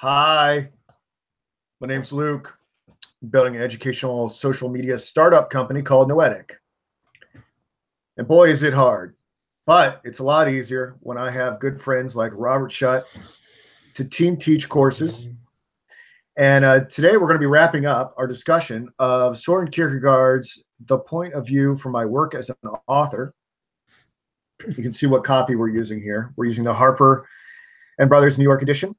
Hi, my name's Luke. I'm building an educational social media startup company called Noetic. And boy, is it hard. But it's a lot easier when I have good friends like Robert Schut to team teach courses. And today we're going to be wrapping up our discussion of Soren Kierkegaard's The Point of View from my work as an author. You can see what copy we're using here. We're using the Harper and Brothers New York edition,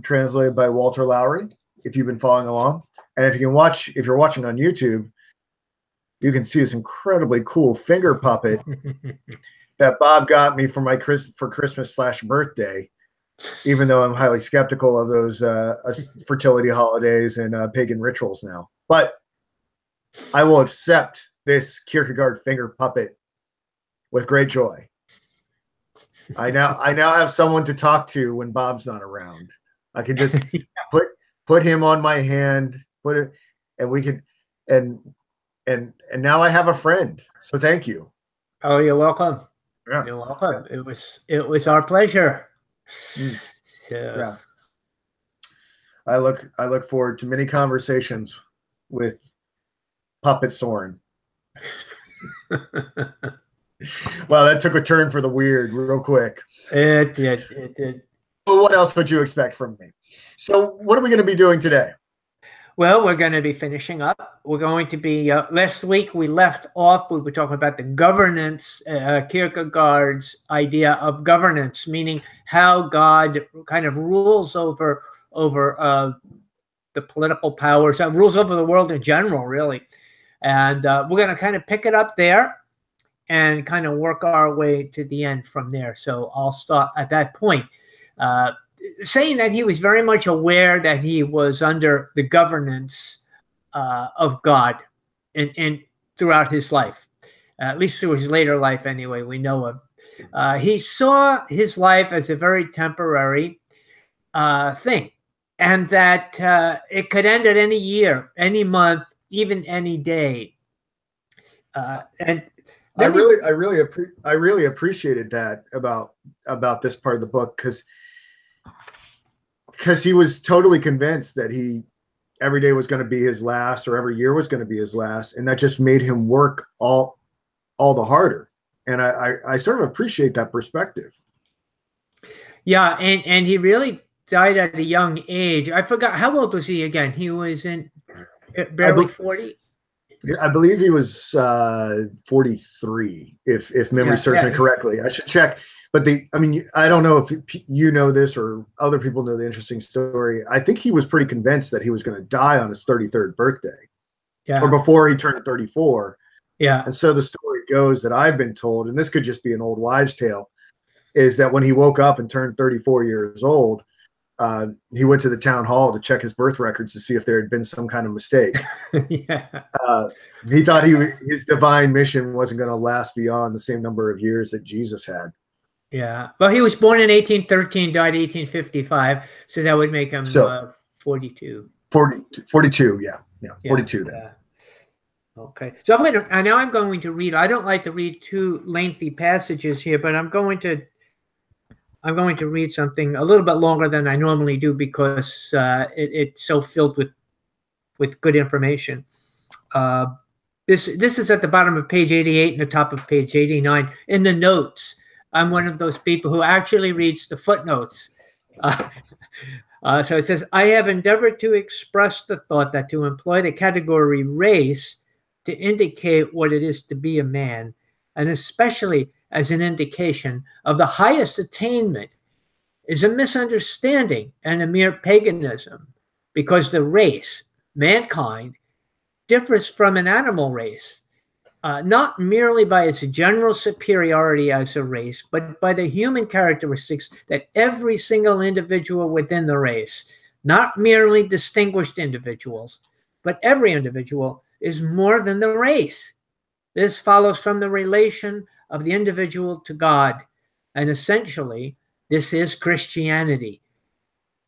translated by Walter Lowry, if you've been following along. And if you're watching on YouTube, you can see this incredibly cool finger puppet that Bob got me for Christmas/birthday, even though I'm highly skeptical of those fertility holidays and pagan rituals now. But I will accept this Kierkegaard finger puppet with great joy. I now have someone to talk to when Bob's not around. I can just put him on my hand, and now I have a friend. So thank you. Oh, you're welcome. Yeah. You're welcome. It was our pleasure. Yeah. I look forward to many conversations with Puppet Soren. Well, that took a turn for the weird real quick. It did. Well, what else would you expect from me? So what are we going to be doing today? Well, we're going to be finishing up. We're going to be, last week we left off, we were talking about the governance, Kierkegaard's idea of governance, meaning how God kind of rules over the political powers, rules over the world in general, really. And we're going to kind of pick it up there and kind of work our way to the end from there. So I'll start at that point, saying that he was very much aware that he was under the governance of God and throughout his life, at least through his later life anyway, we know of. He saw his life as a very temporary thing, and that it could end at any year, any month, even any day. And I really appreciated that about this part of the book, because he was totally convinced that every day was going to be his last, or every year was going to be his last, and that just made him work all the harder. And I sort of appreciate that perspective. Yeah, and he really died at a young age. I forgot, how old was he again? He was in barely 40. I believe he was 43, if memory serves me correctly. I should check. But I don't know if you know this or other people know the interesting story. I think he was pretty convinced that he was going to die on his 33rd birthday, or before he turned 34. Yeah. And so the story goes that I've been told, and this could just be an old wives' tale, is that when he woke up and turned 34 years old, he went to the town hall to check his birth records to see if there had been some kind of mistake. He thought his divine mission wasn't going to last beyond the same number of years that Jesus had. Yeah. Well, he was born in 1813, died 1855, so that would make him 42. 42, yeah, 42 then. Yeah. Okay. So I'm going to read. I don't like to read too lengthy passages here, but I'm going to read something a little bit longer than I normally do, because it's so filled with good information. This is at the bottom of page 88 and the top of page 89 in the notes. I'm one of those people who actually reads the footnotes. So it says, I have endeavored to express the thought that to employ the category race to indicate what it is to be a man, and especially as an indication of the highest attainment, is a misunderstanding and a mere paganism, because the race, mankind, differs from an animal race, not merely by its general superiority as a race, but by the human characteristics that every single individual within the race, not merely distinguished individuals, but every individual is more than the race. This follows from the relation of the individual to God, and essentially, this is Christianity,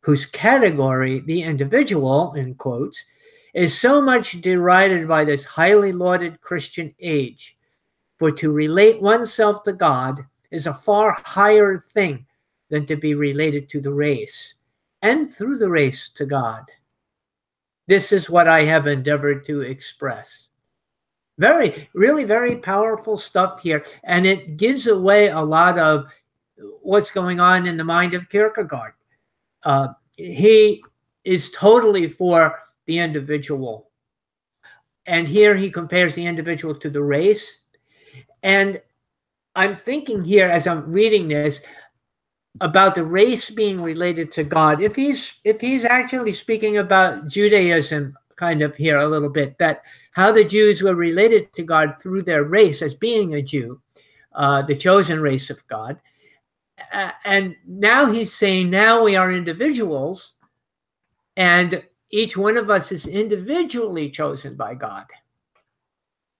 whose category, the individual, in quotes, is so much derided by this highly lauded Christian age. For to relate oneself to God is a far higher thing than to be related to the race. and through the race to God. This is what I have endeavored to express. Really very powerful stuff here. And it gives away a lot of what's going on in the mind of Kierkegaard. He is totally for the individual. And here he compares the individual to the race. And I'm thinking here, as I'm reading this, about the race being related to God. If he's actually speaking about Judaism kind of here a little bit, that how the Jews were related to God through their race as being a Jew, the chosen race of God. And now he's saying, now we are individuals, and each one of us is individually chosen by God.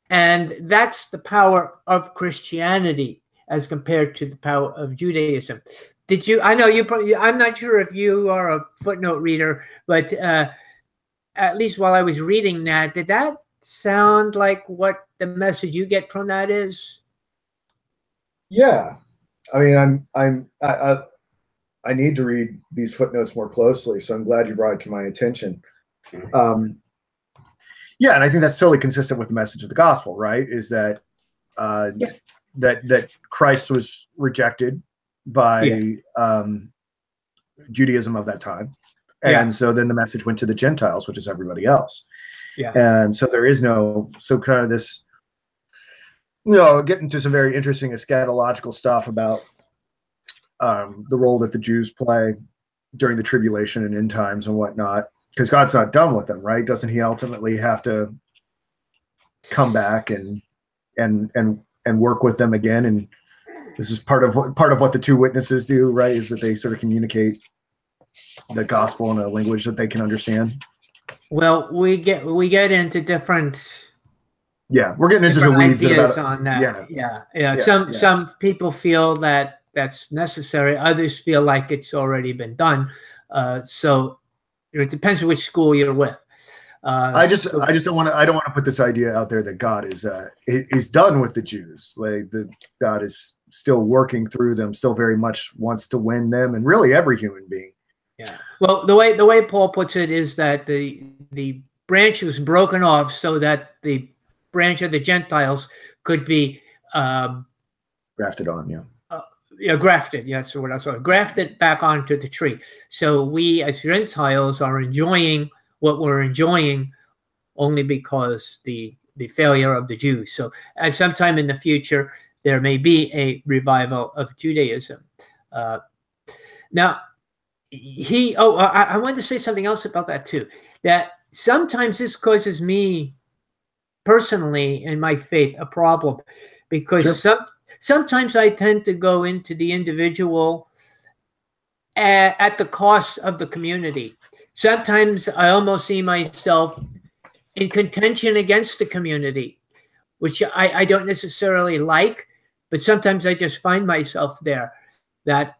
And that's the power of Christianity as compared to the power of Judaism. Did you, I know you probably, I'm not sure if you are a footnote reader, but at least while I was reading that, did that sound like what the message you get from that is? Yeah. I mean, I need to read these footnotes more closely, so I'm glad you brought it to my attention. Yeah, and I think that's totally consistent with the message of the gospel, right? Is that that Christ was rejected by Judaism of that time, and so then the message went to the Gentiles, which is everybody else. Yeah, and so there is kind of this, getting to some very interesting eschatological stuff about the role that the Jews play during the tribulation and end times and whatnot, because God's not done with them, right? Doesn't he ultimately have to come back and work with them again? And this is part of what the two witnesses do, right? Is that they sort of communicate the gospel in a language that they can understand. Well, we get into different. Yeah, we're getting into the weeds about on that. Yeah. Some people feel that that's necessary. Others feel like it's already been done. So it depends which school you're with. I don't want to put this idea out there that God is done with the Jews. Like God is still working through them, still very much wants to win them, and really every human being. Yeah. Well, the way Paul puts it is that the branch was broken off so that the branch of the Gentiles could be grafted on. Grafted. Yeah, that's what I saw. Grafted back onto the tree. So we as Gentiles are enjoying what we're enjoying only because the failure of the Jews. So at some time in the future, there may be a revival of Judaism. Now, I wanted to say something else about that too, that sometimes this causes me personally in my faith a problem, because sometimes I tend to go into the individual at the cost of the community. Sometimes I almost see myself in contention against the community, which I don't necessarily like, but sometimes I just find myself there, that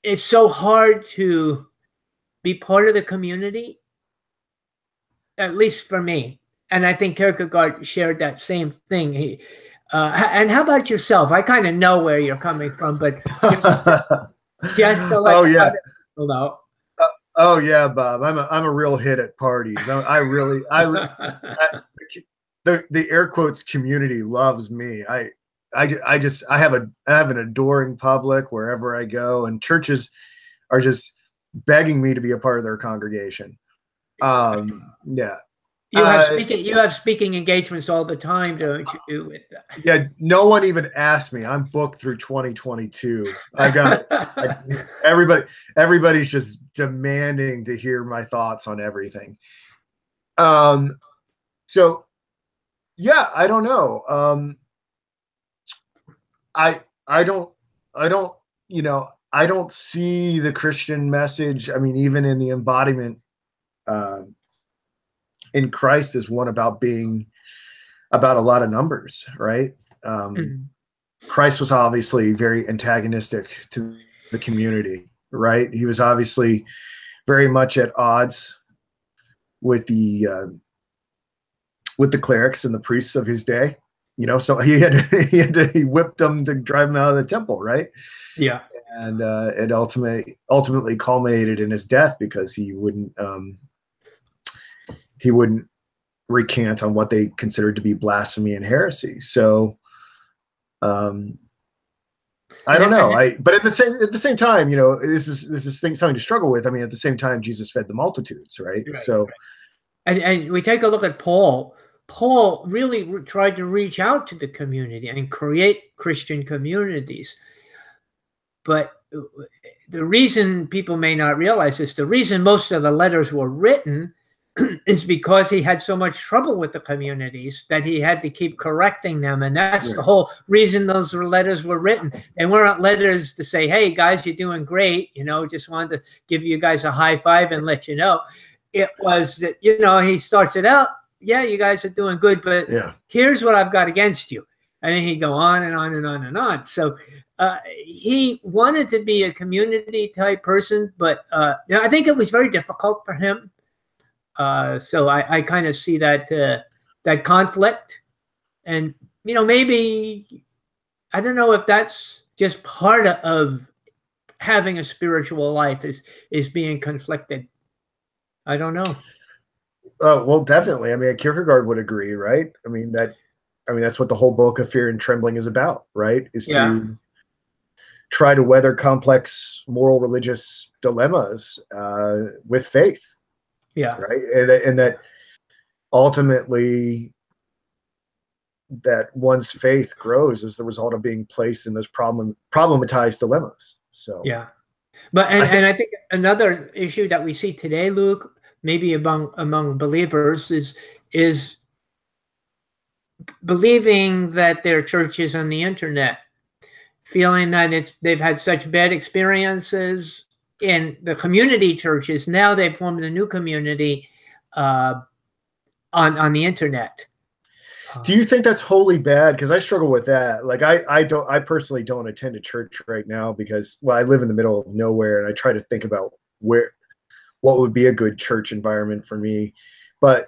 it's so hard to be part of the community, at least for me. And I think Kierkegaard shared that same thing. And how about yourself? I kind of know where you're coming from, but just to let other people know. Oh yeah, Bob. I'm a real hit at parties. The air quotes community loves me. I have an adoring public wherever I go, and churches are just begging me to be a part of their congregation. Yeah. You have speaking engagements all the time, don't you? Yeah, no one even asked me. I'm booked through 2022. I got everybody's just demanding to hear my thoughts on everything. So yeah, I don't know. I don't see the Christian message. I mean, even in the embodiment in Christ is one about being about a lot of numbers, right? Christ was obviously very antagonistic to the community, right? He was obviously very much at odds with the clerics and the priests of his day, so he whipped them to drive them out of the temple, right? Yeah. And it ultimately culminated in his death because he wouldn't recant on what they considered to be blasphemy and heresy. So I don't know. But at the same time, this is something to struggle with. I mean, at the same time, Jesus fed the multitudes, right? So, and we take a look at Paul. Paul really tried to reach out to the community and create Christian communities. But the reason people may not realize this, the reason most of the letters were written is because he had so much trouble with the communities that he had to keep correcting them. And that's the whole reason those letters were written. They weren't letters to say, hey, guys, you're doing great. Just wanted to give you guys a high five and let you know. It was that, he starts it out. Yeah, you guys are doing good, but here's what I've got against you. And then he'd go on and on and on and on. So he wanted to be a community type person, but I think it was very difficult for him. So I kind of see that conflict, and maybe I don't know if that's just part of having a spiritual life is being conflicted. I don't know. Well, definitely. I mean, Kierkegaard would agree, right? I mean, that's what the whole book of Fear and Trembling is about, right? Is to try to weather complex moral religious dilemmas with faith. Yeah. Right. And that ultimately that one's faith grows as the result of being placed in those problematized dilemmas. So yeah. But I think another issue that we see today, Luke, maybe among believers is believing that their church is on the internet, feeling that they've had such bad experiences in the community churches. Now they've formed a new community on the internet. Do you think that's wholly bad? Because I struggle with that. Like I personally don't attend a church right now because, well, I live in the middle of nowhere, and I try to think about what would be a good church environment for me. But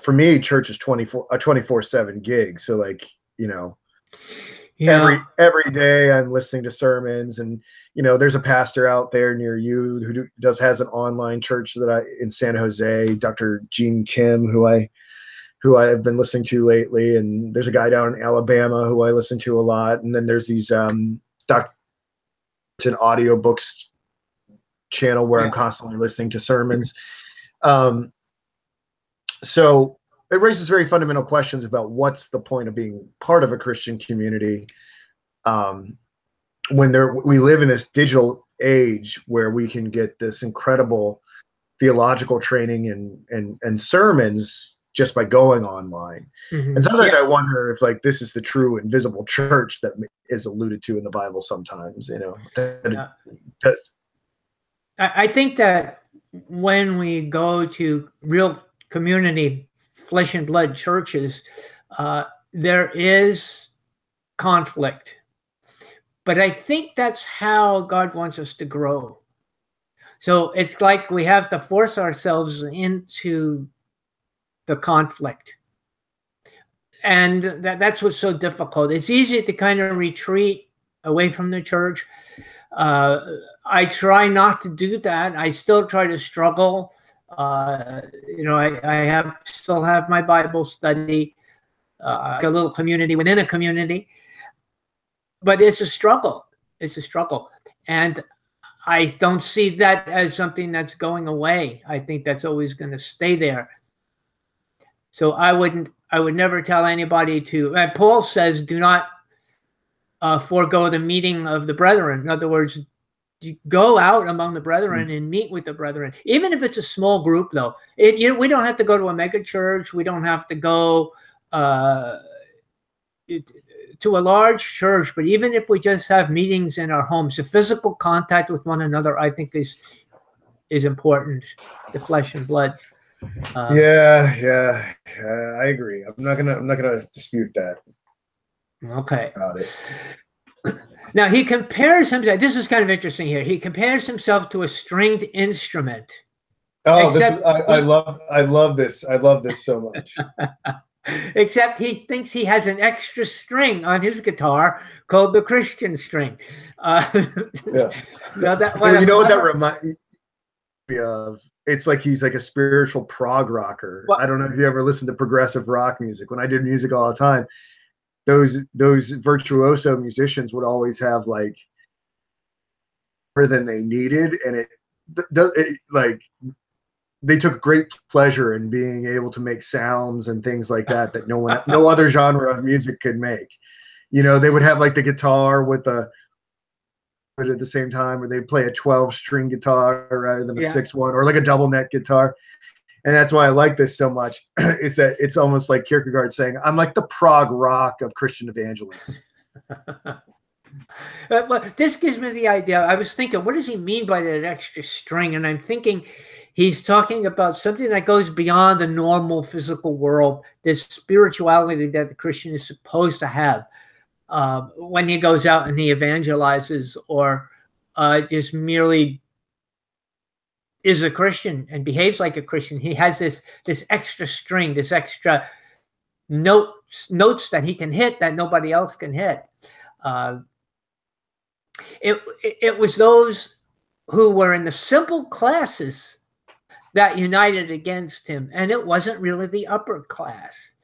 for me, church is 24/7 gig. So every day I'm listening to sermons, and there's a pastor out there near you who has an online church in San Jose, Dr. Gene Kim, who I have been listening to lately, and there's a guy down in Alabama who I listen to a lot, and then there's these an audiobooks channel where I'm constantly listening to sermons. So it raises very fundamental questions about what's the point of being part of a Christian community when we live in this digital age where we can get this incredible theological training and sermons just by going online. Mm-hmm. And sometimes I wonder if this is the true invisible church that is alluded to in the Bible sometimes, I think that when we go to real community flesh and blood churches, there is conflict. But I think that's how God wants us to grow. So it's like we have to force ourselves into the conflict. And that's what's so difficult. It's easy to kind of retreat away from the church. I try not to do that. I still try to struggle. I still have my Bible study, a little community within a community, but it's a struggle. It's a struggle. And I don't see that as something that's going away. I think that's always going to stay there. So I would never tell anybody to, Paul says, do not forego the meeting of the brethren. In other words, you go out among the brethren and meet with the brethren, even if it's a small group. Though we don't have to go to a mega church. We don't have to go to a large church. But even if we just have meetings in our homes, the physical contact with one another, I think is important. The flesh and blood. I agree. I'm not gonna dispute that. Okay. About it. Now he compares himself. This is kind of interesting here. He compares himself to a stringed instrument. Oh, I love this. I love this so much. Except he thinks he has an extra string on his guitar called the Christian string. Yeah. You know what that reminds me of? It's like he's like a spiritual prog rocker. I don't know if you ever listened to progressive rock music. When I did music all the time, those virtuoso musicians would always have like more than they needed, and it like they took great pleasure in being able to make sounds and things like that that no other genre of music could make. You know, they would have like the guitar with the at the same time, or they'd play a 12-string guitar rather than a 6-1, or like a double neck guitar. And that's why I like this so much, is that it's almost like Kierkegaard saying, I'm like the prog rock of Christian evangelists. But this gives me the idea. I was thinking, what does he mean by that extra string? And I'm thinking he's talking about something that goes beyond the normal physical world, this spirituality that the Christian is supposed to have. When he goes out and he evangelizes, or just merely is a Christian and behaves like a Christian, he has this extra string, this extra notes that he can hit that nobody else can hit. It was those who were in the simple classes that united against him, and it wasn't really the upper class.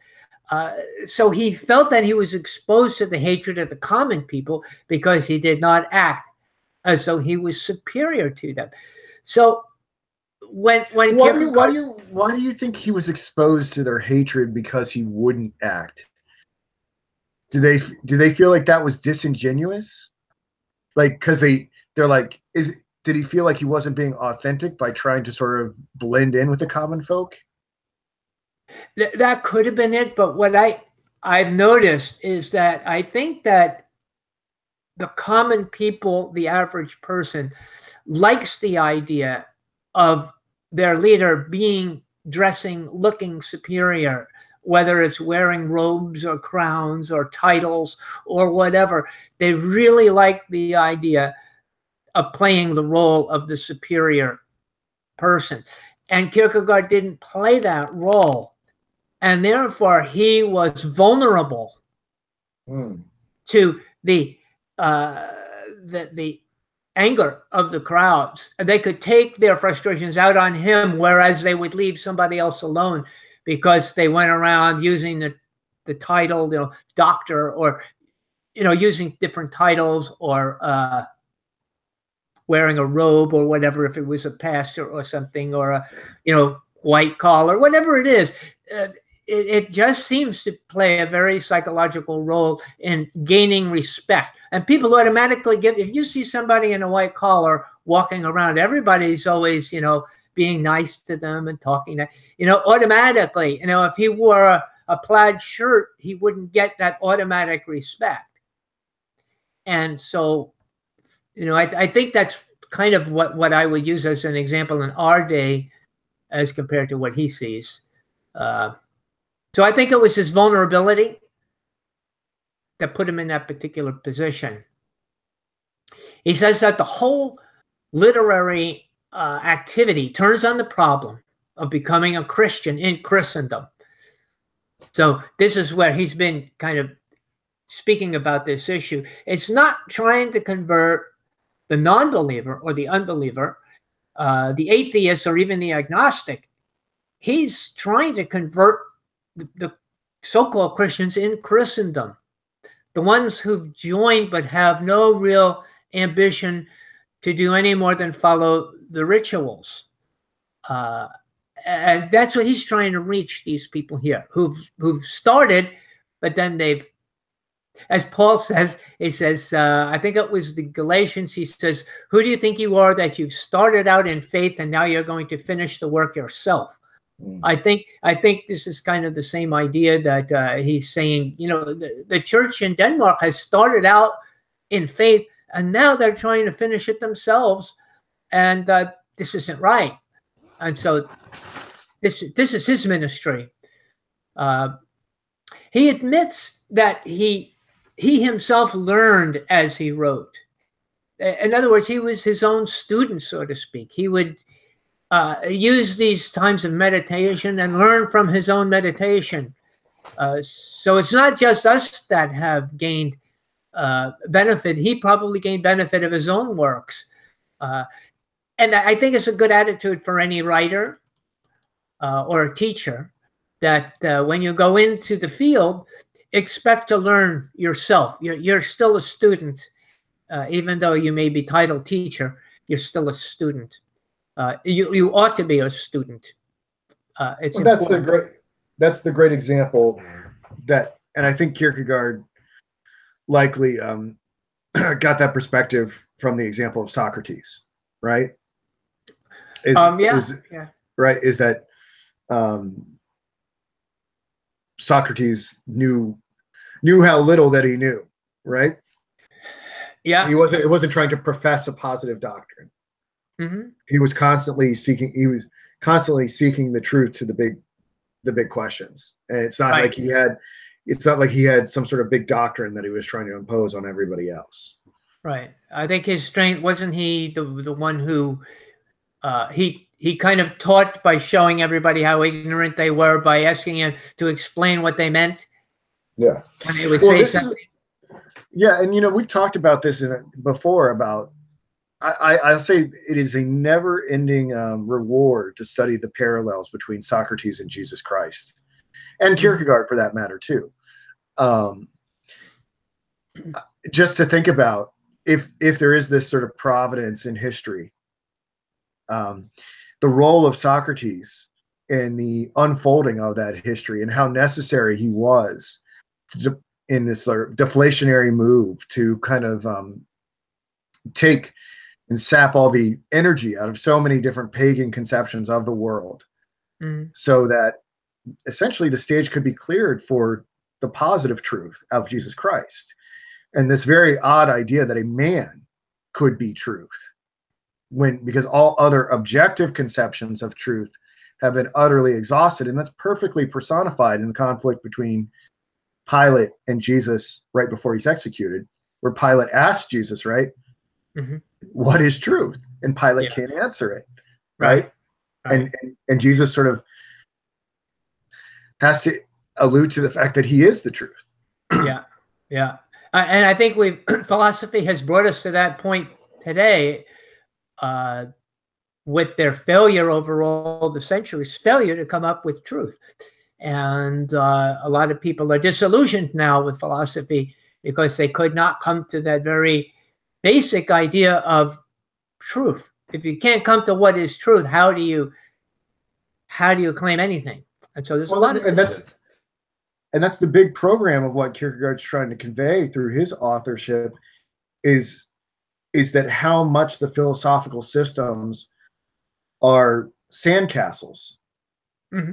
So he felt that he was exposed to the hatred of the common people because he did not act as though he was superior to them. So why do you think he was exposed to their hatred because he wouldn't act? Do they feel like that was disingenuous? Like, because they're like, did he feel like he wasn't being authentic by trying to sort of blend in with the common folk? That could have been it, but what I've noticed is that I think that the common people, the average person, likes the idea of their leader dressing, looking superior, whether it's wearing robes or crowns or titles or whatever. They really like the idea of playing the role of the superior person. And Kierkegaard didn't play that role. And therefore, he was vulnerable to the anger of the crowds. They could take their frustrations out on him, whereas they would leave somebody else alone because they went around using the title, doctor, or using different titles, or wearing a robe or whatever, if it was a pastor or something, or a white collar, whatever it is. It just seems to play a very psychological role in gaining respect. And people automatically if you see somebody in a white collar walking around, everybody's always, being nice to them and talking automatically, if he wore a plaid shirt, he wouldn't get that automatic respect. And so, I think that's kind of what I would use as an example in our day as compared to what he sees. So I think it was his vulnerability that put him in that particular position. He says that the whole literary activity turns on the problem of becoming a Christian in Christendom. So this is where he's been kind of speaking about this issue. It's not trying to convert the non-believer or the unbeliever, the atheist, or even the agnostic. He's trying to convert the so-called Christians in Christendom, the ones who've joined but have no real ambition to do any more than follow the rituals. And that's what he's trying to reach, these people here who've started, but then they've, as Paul says, he says, I think it was the Galatians, he says, who do you think you are that you've started out in faith and now you're going to finish the work yourself? I think this is kind of the same idea that he's saying, the church in Denmark has started out in faith and now they're trying to finish it themselves, and this isn't right. And so this is his ministry. He admits that he himself learned as he wrote. In other words, he was his own student, so to speak. He would use these times of meditation and learn from his own meditation. So it's not just us that have gained benefit. He probably gained benefit of his own works. And I think it's a good attitude for any writer or a teacher that when you go into the field, expect to learn yourself. You're still a student, even though you may be titled teacher, you're still a student. You ought to be a student. It's important. That's the great example that, and I think Kierkegaard likely got that perspective from the example of Socrates, right? Right, is that Socrates knew how little that he knew, right? Yeah. It wasn't trying to profess a positive doctrine. Mm-hmm. He was constantly seeking the truth to the big questions. And it's not like he had some sort of big doctrine that he was trying to impose on everybody else. Right. I think his strength, wasn't he the one who he kind of taught by showing everybody how ignorant they were, by asking him to explain what they meant? Yeah. When they would say something. Yeah, and we've talked about this before about I'll say it is a never-ending reward to study the parallels between Socrates and Jesus Christ, and Kierkegaard for that matter too. Just to think about if there is this sort of providence in history, the role of Socrates in the unfolding of that history and how necessary he was in this sort of deflationary move to kind of take and sap all the energy out of so many different pagan conceptions of the world, so that essentially the stage could be cleared for the positive truth of Jesus Christ. And this very odd idea that a man could be truth, because all other objective conceptions of truth have been utterly exhausted. And that's perfectly personified in the conflict between Pilate and Jesus right before he's executed, where Pilate asks Jesus, right? Mm-hmm. What is truth? And Pilate can't answer it, right? And Jesus sort of has to allude to the fact that he is the truth. Yeah. And I think philosophy has brought us to that point today, with their failure over all the centuries, failure to come up with truth. And a lot of people are disillusioned now with philosophy because they could not come to that very basic idea of truth. If you can't come to what is truth, how do you claim anything? And so there's a lot of and that's the big program of what Kierkegaard's trying to convey through his authorship is that how much the philosophical systems are sandcastles,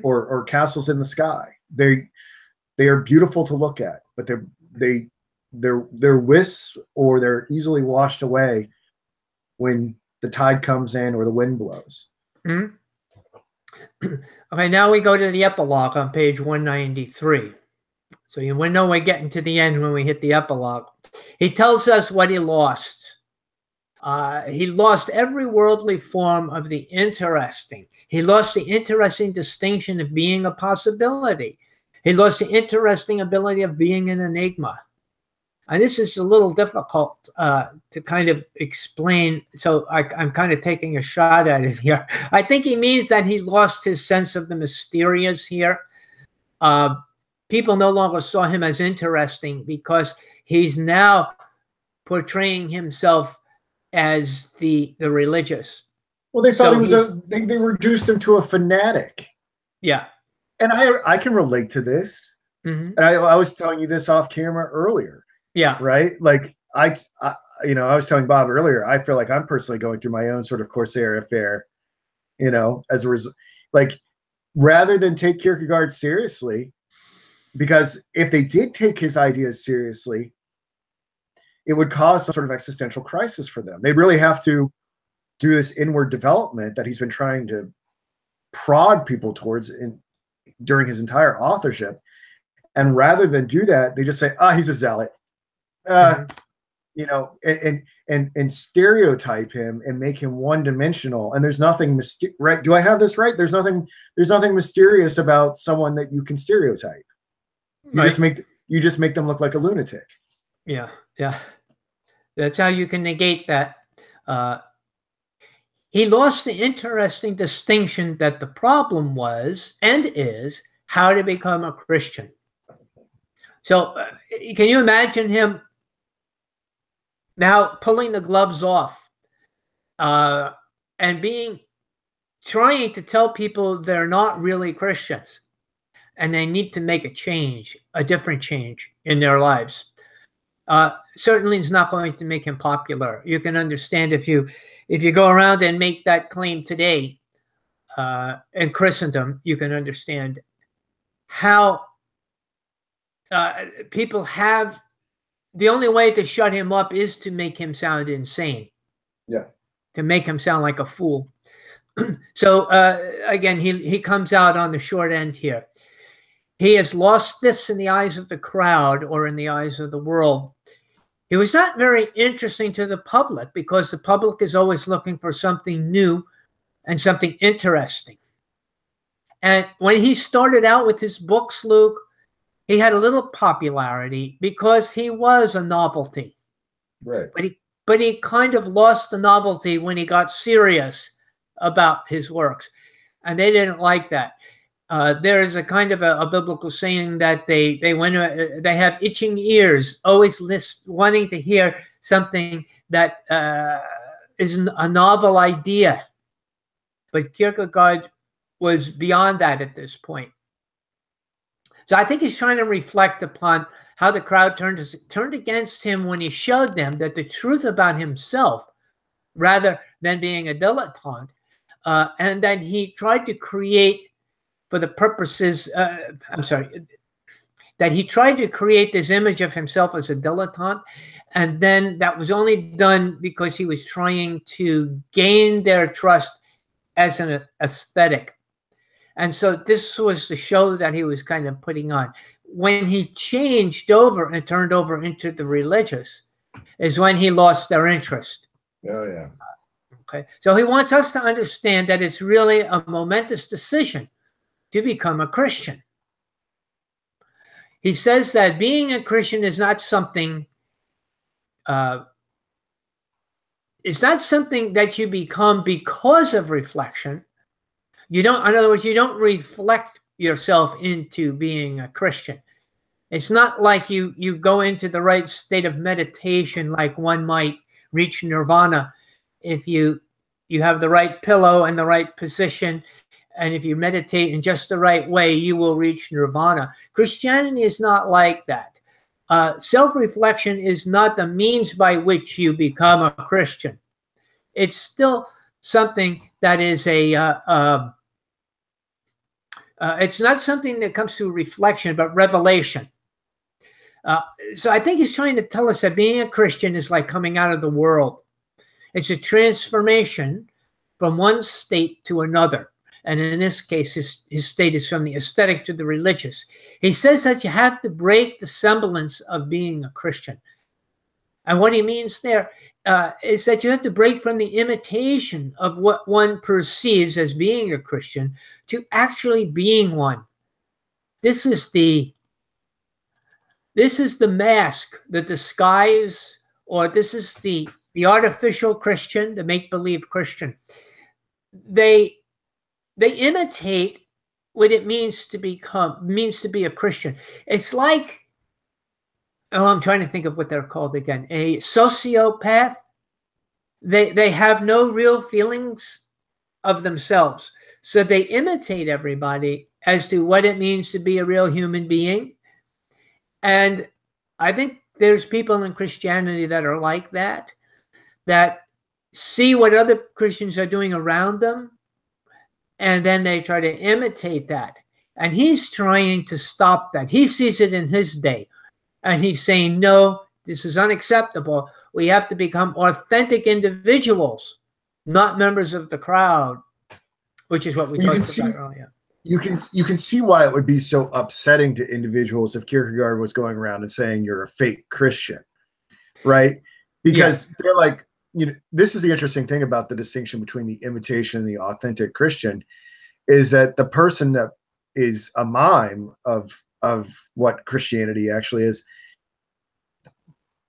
or castles in the sky. They are beautiful to look at, but they're wisps, or they're easily washed away when the tide comes in or the wind blows. Okay, now we go to the epilogue on page 193. So you know we're getting to the end when we hit the epilogue. He tells us what he lost. He lost every worldly form of the interesting. He lost the interesting distinction of being a possibility. He lost the interesting ability of being an enigma. And this is a little difficult to kind of explain, so I'm kind of taking a shot at it here. I think he means that he lost his sense of the mysterious here. People no longer saw him as interesting because he's now portraying himself as the religious. Well, they thought they reduced him to a fanatic. Yeah. And I can relate to this. And I was telling you this off camera earlier. Yeah. Right. Like I was telling Bob earlier, I feel like I'm personally going through my own sort of Corsair affair, as a result, like rather than take Kierkegaard seriously, because if they did take his ideas seriously, it would cause some sort of existential crisis for them. They really have to do this inward development that he's been trying to prod people towards during his entire authorship. And rather than do that, they just say, he's a zealot. And stereotype him and make him one-dimensional. And there's nothing right? Do I have this right? There's nothing mysterious about someone that you can stereotype. You just make them look like a lunatic. Yeah, yeah. That's how you can negate that. He lost the interesting distinction that the problem was and is how to become a Christian. So can you imagine him now pulling the gloves off and trying to tell people they're not really Christians and they need to make a change, a different change in their lives? Certainly it's not going to make him popular. You can understand if you go around and make that claim today in Christendom, you can understand how people have the only way to shut him up is to make him sound insane. Yeah. To make him sound like a fool. So again, he comes out on the short end here. He has lost this in the eyes of the crowd or in the eyes of the world. He was not very interesting to the public because the public is always looking for something new and something interesting. And when he started out with his books, Luke, he had a little popularity because he was a novelty. Right. But he kind of lost the novelty when he got serious about his works. And they didn't like that. There is a kind of a biblical saying that they have itching ears, always wanting to hear something that is a novel idea. But Kierkegaard was beyond that at this point. So I think he's trying to reflect upon how the crowd turned against him when he showed them that the truth about himself, rather than being a dilettante, and that he tried to create for the purposes, that he tried to create this image of himself as a dilettante, and then that was only done because he was trying to gain their trust as an aesthetic. And so this was the show that he was kind of putting on. When he changed over and turned over into the religious is when he lost their interest. Oh, yeah. Okay. So he wants us to understand that it's really a momentous decision to become a Christian. He says that being a Christian is not something it's not something that you become because of reflection. In other words, you don't reflect yourself into being a Christian. It's not like you go into the right state of meditation like one might reach nirvana if you have the right pillow and the right position, and if you meditate in just the right way, you will reach nirvana. Christianity is not like that. Self-reflection is not the means by which you become a Christian. It's still something that is it's not something that comes through reflection, but revelation. So I think he's trying to tell us that being a Christian is like coming out of the world. It's a transformation from one state to another. And in this case, his state is from the aesthetic to the religious. He says that you have to break the semblance of being a Christian. And what he means there is that you have to break from the imitation of what one perceives as being a Christian to actually being one. This is the mask, the disguise, or this is the artificial Christian, the make-believe Christian. They imitate what it means to be a Christian. It's like, I'm trying to think of what they're called again. A sociopath. They have no real feelings of themselves. So they imitate everybody as to what it means to be a real human being. And I think there's people in Christianity that are like that see what other Christians are doing around them, and then they try to imitate that. And he's trying to stop that. He sees it in his day. And he's saying, no, this is unacceptable. We have to become authentic individuals, not members of the crowd, which is what we talked about earlier. You can see why it would be so upsetting to individuals if Kierkegaard was going around and saying you're a fake Christian, right? Because they're like, this is the interesting thing about the distinction between the imitation and the authentic Christian, is that the person that is a mime of what Christianity actually is.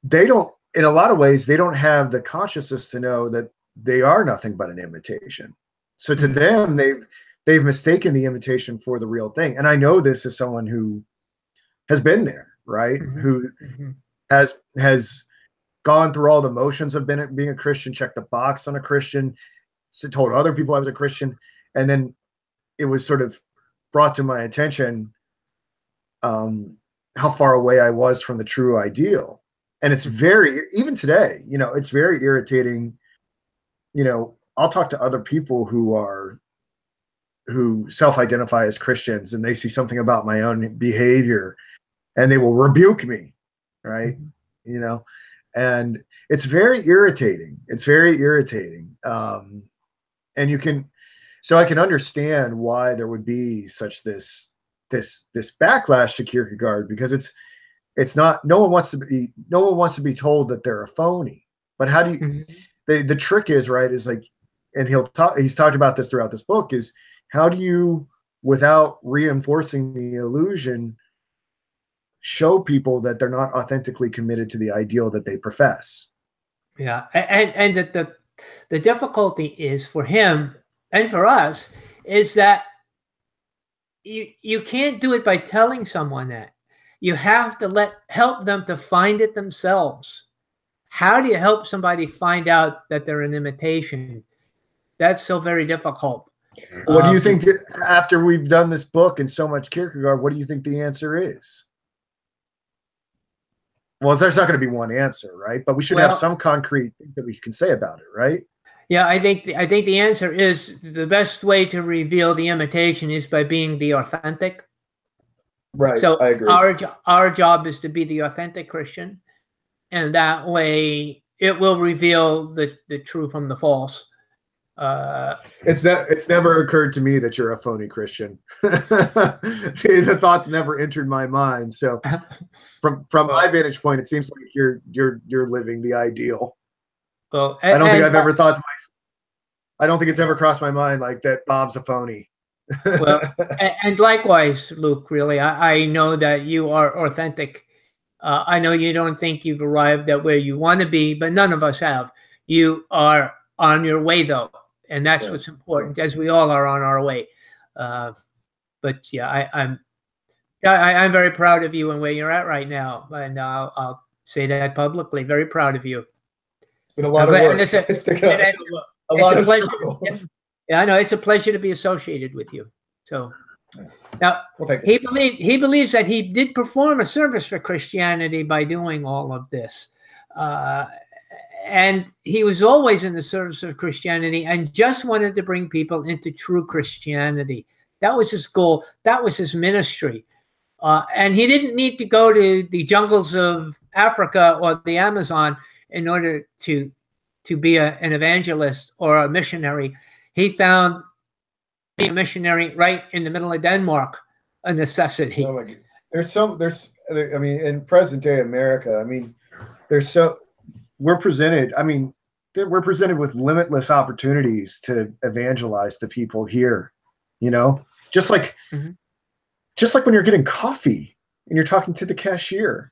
They don't, in a lot of ways, they don't have the consciousness to know that they are nothing but an imitation. So to them, they've mistaken the imitation for the real thing. And I know this as someone who has been there, right? Who has gone through all the motions of being a Christian, checked the box on a Christian, told other people I was a Christian, and then it was sort of brought to my attention how far away I was from the true ideal. And it's very, even today, you know, it's very irritating. You know, I'll talk to other people who self-identify as Christians, and they see something about my own behavior and they will rebuke me, right? You know, and it's very irritating. It's very irritating. And so I can understand why there would be such this backlash to Kierkegaard, because it's not, no one wants to be told that they're a phony. But how do you, the trick is, right, is like, and he's talked about this throughout this book, is how do you, without reinforcing the illusion, show people that they're not authentically committed to the ideal that they profess? Yeah. And the difficulty is for him and for us is that you can't do it by telling someone that. You have to help them to find it themselves. How do you help somebody find out that they're an imitation? That's so very difficult. What do you think, after we've done this book and so much Kierkegaard, what do you think the answer is? Well, there's not going to be one answer, right? But we should have some concrete thing that we can say about it, right? Yeah, I think the answer is the best way to reveal the imitation is by being the authentic. Right. So I agree. Our job is to be the authentic Christian, and that way it will reveal the true from the false. It's never occurred to me that you're a phony Christian. The thoughts never entered my mind. So from my vantage point, it seems like you're living the ideal. Well, I don't think I've ever thought to myself, I don't think it's ever crossed my mind like that Bob's a phony. Well, and likewise, Luke, really, I know that you are authentic. I know you don't think you've arrived at where you want to be, but none of us have. You are on your way, though, and that's what's important, as we all are on our way. But yeah, I'm very proud of you and where you're at right now, and I'll say that publicly. Very proud of you. It's been a lot of work. It's a lot of struggle. Yeah, I know. It's a pleasure to be associated with you. So now he believes that he did perform a service for Christianity by doing all of this. And he was always in the service of Christianity and just wanted to bring people into true Christianity. That was his goal. That was his ministry. And he didn't need to go to the jungles of Africa or the Amazon in order to be an evangelist or a missionary. He found being a missionary right in the middle of Denmark a necessity. Oh my God. I mean, in present day America, I mean, we're presented with limitless opportunities to evangelize to people here, you know, just like when you're getting coffee and you're talking to the cashier,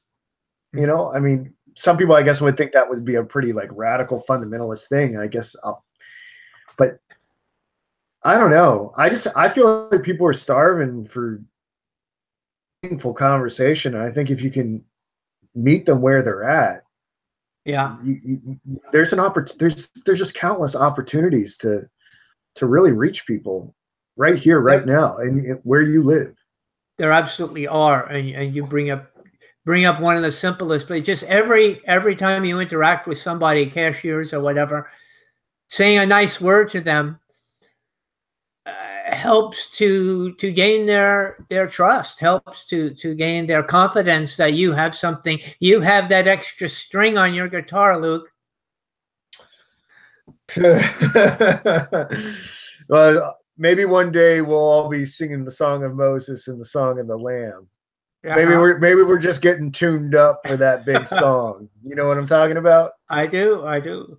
you know, I mean, some people, I guess, would think that would be a pretty like radical fundamentalist thing. I guess, but I don't know. I feel like people are starving for meaningful conversation. And I think if you can meet them where they're at, yeah, there's just countless opportunities to really reach people right here, right now, and where you live. There absolutely are, and you bring up one of the simplest, but just every time you interact with somebody, cashiers or whatever, saying a nice word to them helps to gain their trust, helps to gain their confidence that you have something, you have that extra string on your guitar, Luke. Well, maybe one day we'll all be singing the Song of Moses and the Song of the Lamb. Maybe we're just getting tuned up for that big song. You know what I'm talking about? I do.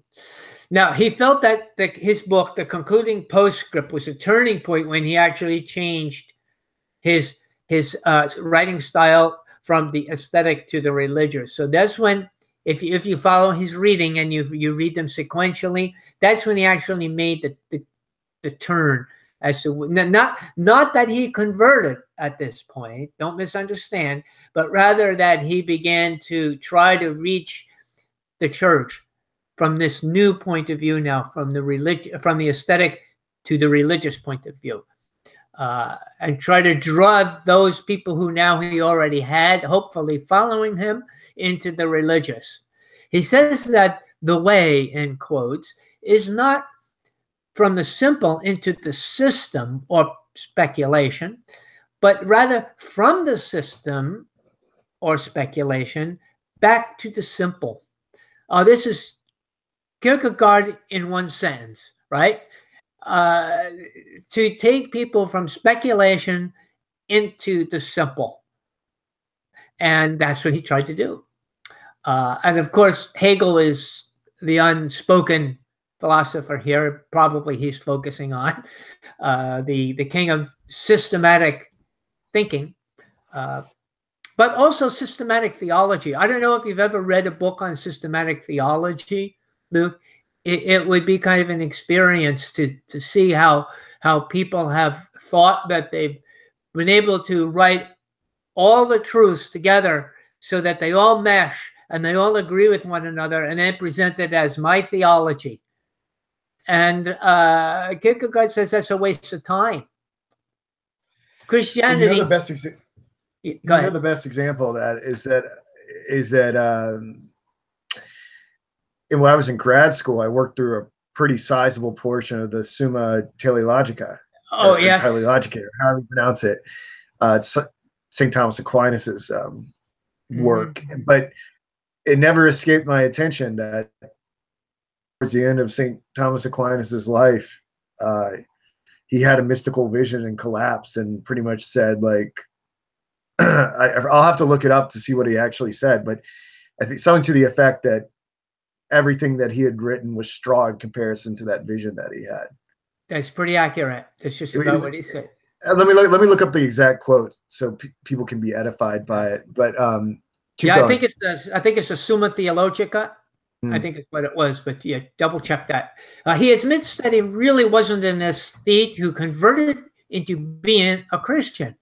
Now, he felt that his book, the concluding postscript, was a turning point when he actually changed his his writing style from the aesthetic to the religious. So that's when, if you follow his reading and you read them sequentially, that's when he actually made the turn. As to not that he converted at this point, don't misunderstand, but rather that he began to try to reach the church from this new point of view now, from the aesthetic to the religious point of view, and try to draw those people who now he already had, hopefully following him, into the religious. He says that the way, in quotes, is not from the simple into the system or speculation, but rather from the system or speculation back to the simple. This is Kierkegaard in one sentence, right? To take people from speculation into the simple. And that's what he tried to do. And of course, Hegel is the unspoken philosopher here. Probably he's focusing on the king of systematic thinking, but also systematic theology. I don't know if you've ever read a book on systematic theology, Luke. It would be kind of an experience to see how people have thought that they've been able to write all the truths together so that they all mesh and they all agree with one another, and then present it as my theology. And Kierkegaard says that's a waste of time. Christianity. The best example of that is that when I was in grad school, I worked through a pretty sizable portion of the Summa Teleologica. Oh, yes. Teleologica, or however you pronounce it. It's St. Thomas Aquinas' work. But it never escaped my attention that towards the end of St. Thomas Aquinas' life, he had a mystical vision and collapsed and pretty much said, like, I'll have to look it up to see what he actually said, but I think something to the effect that everything that he had written was straw in comparison to that vision that he had. That's pretty accurate. That's just about what he said. Let me look up the exact quote so people can be edified by it. But yeah, going. I think it's a Summa Theologica. I think it's what it was, but yeah, double check that. He admits that he really wasn't an aesthete who converted into being a Christian,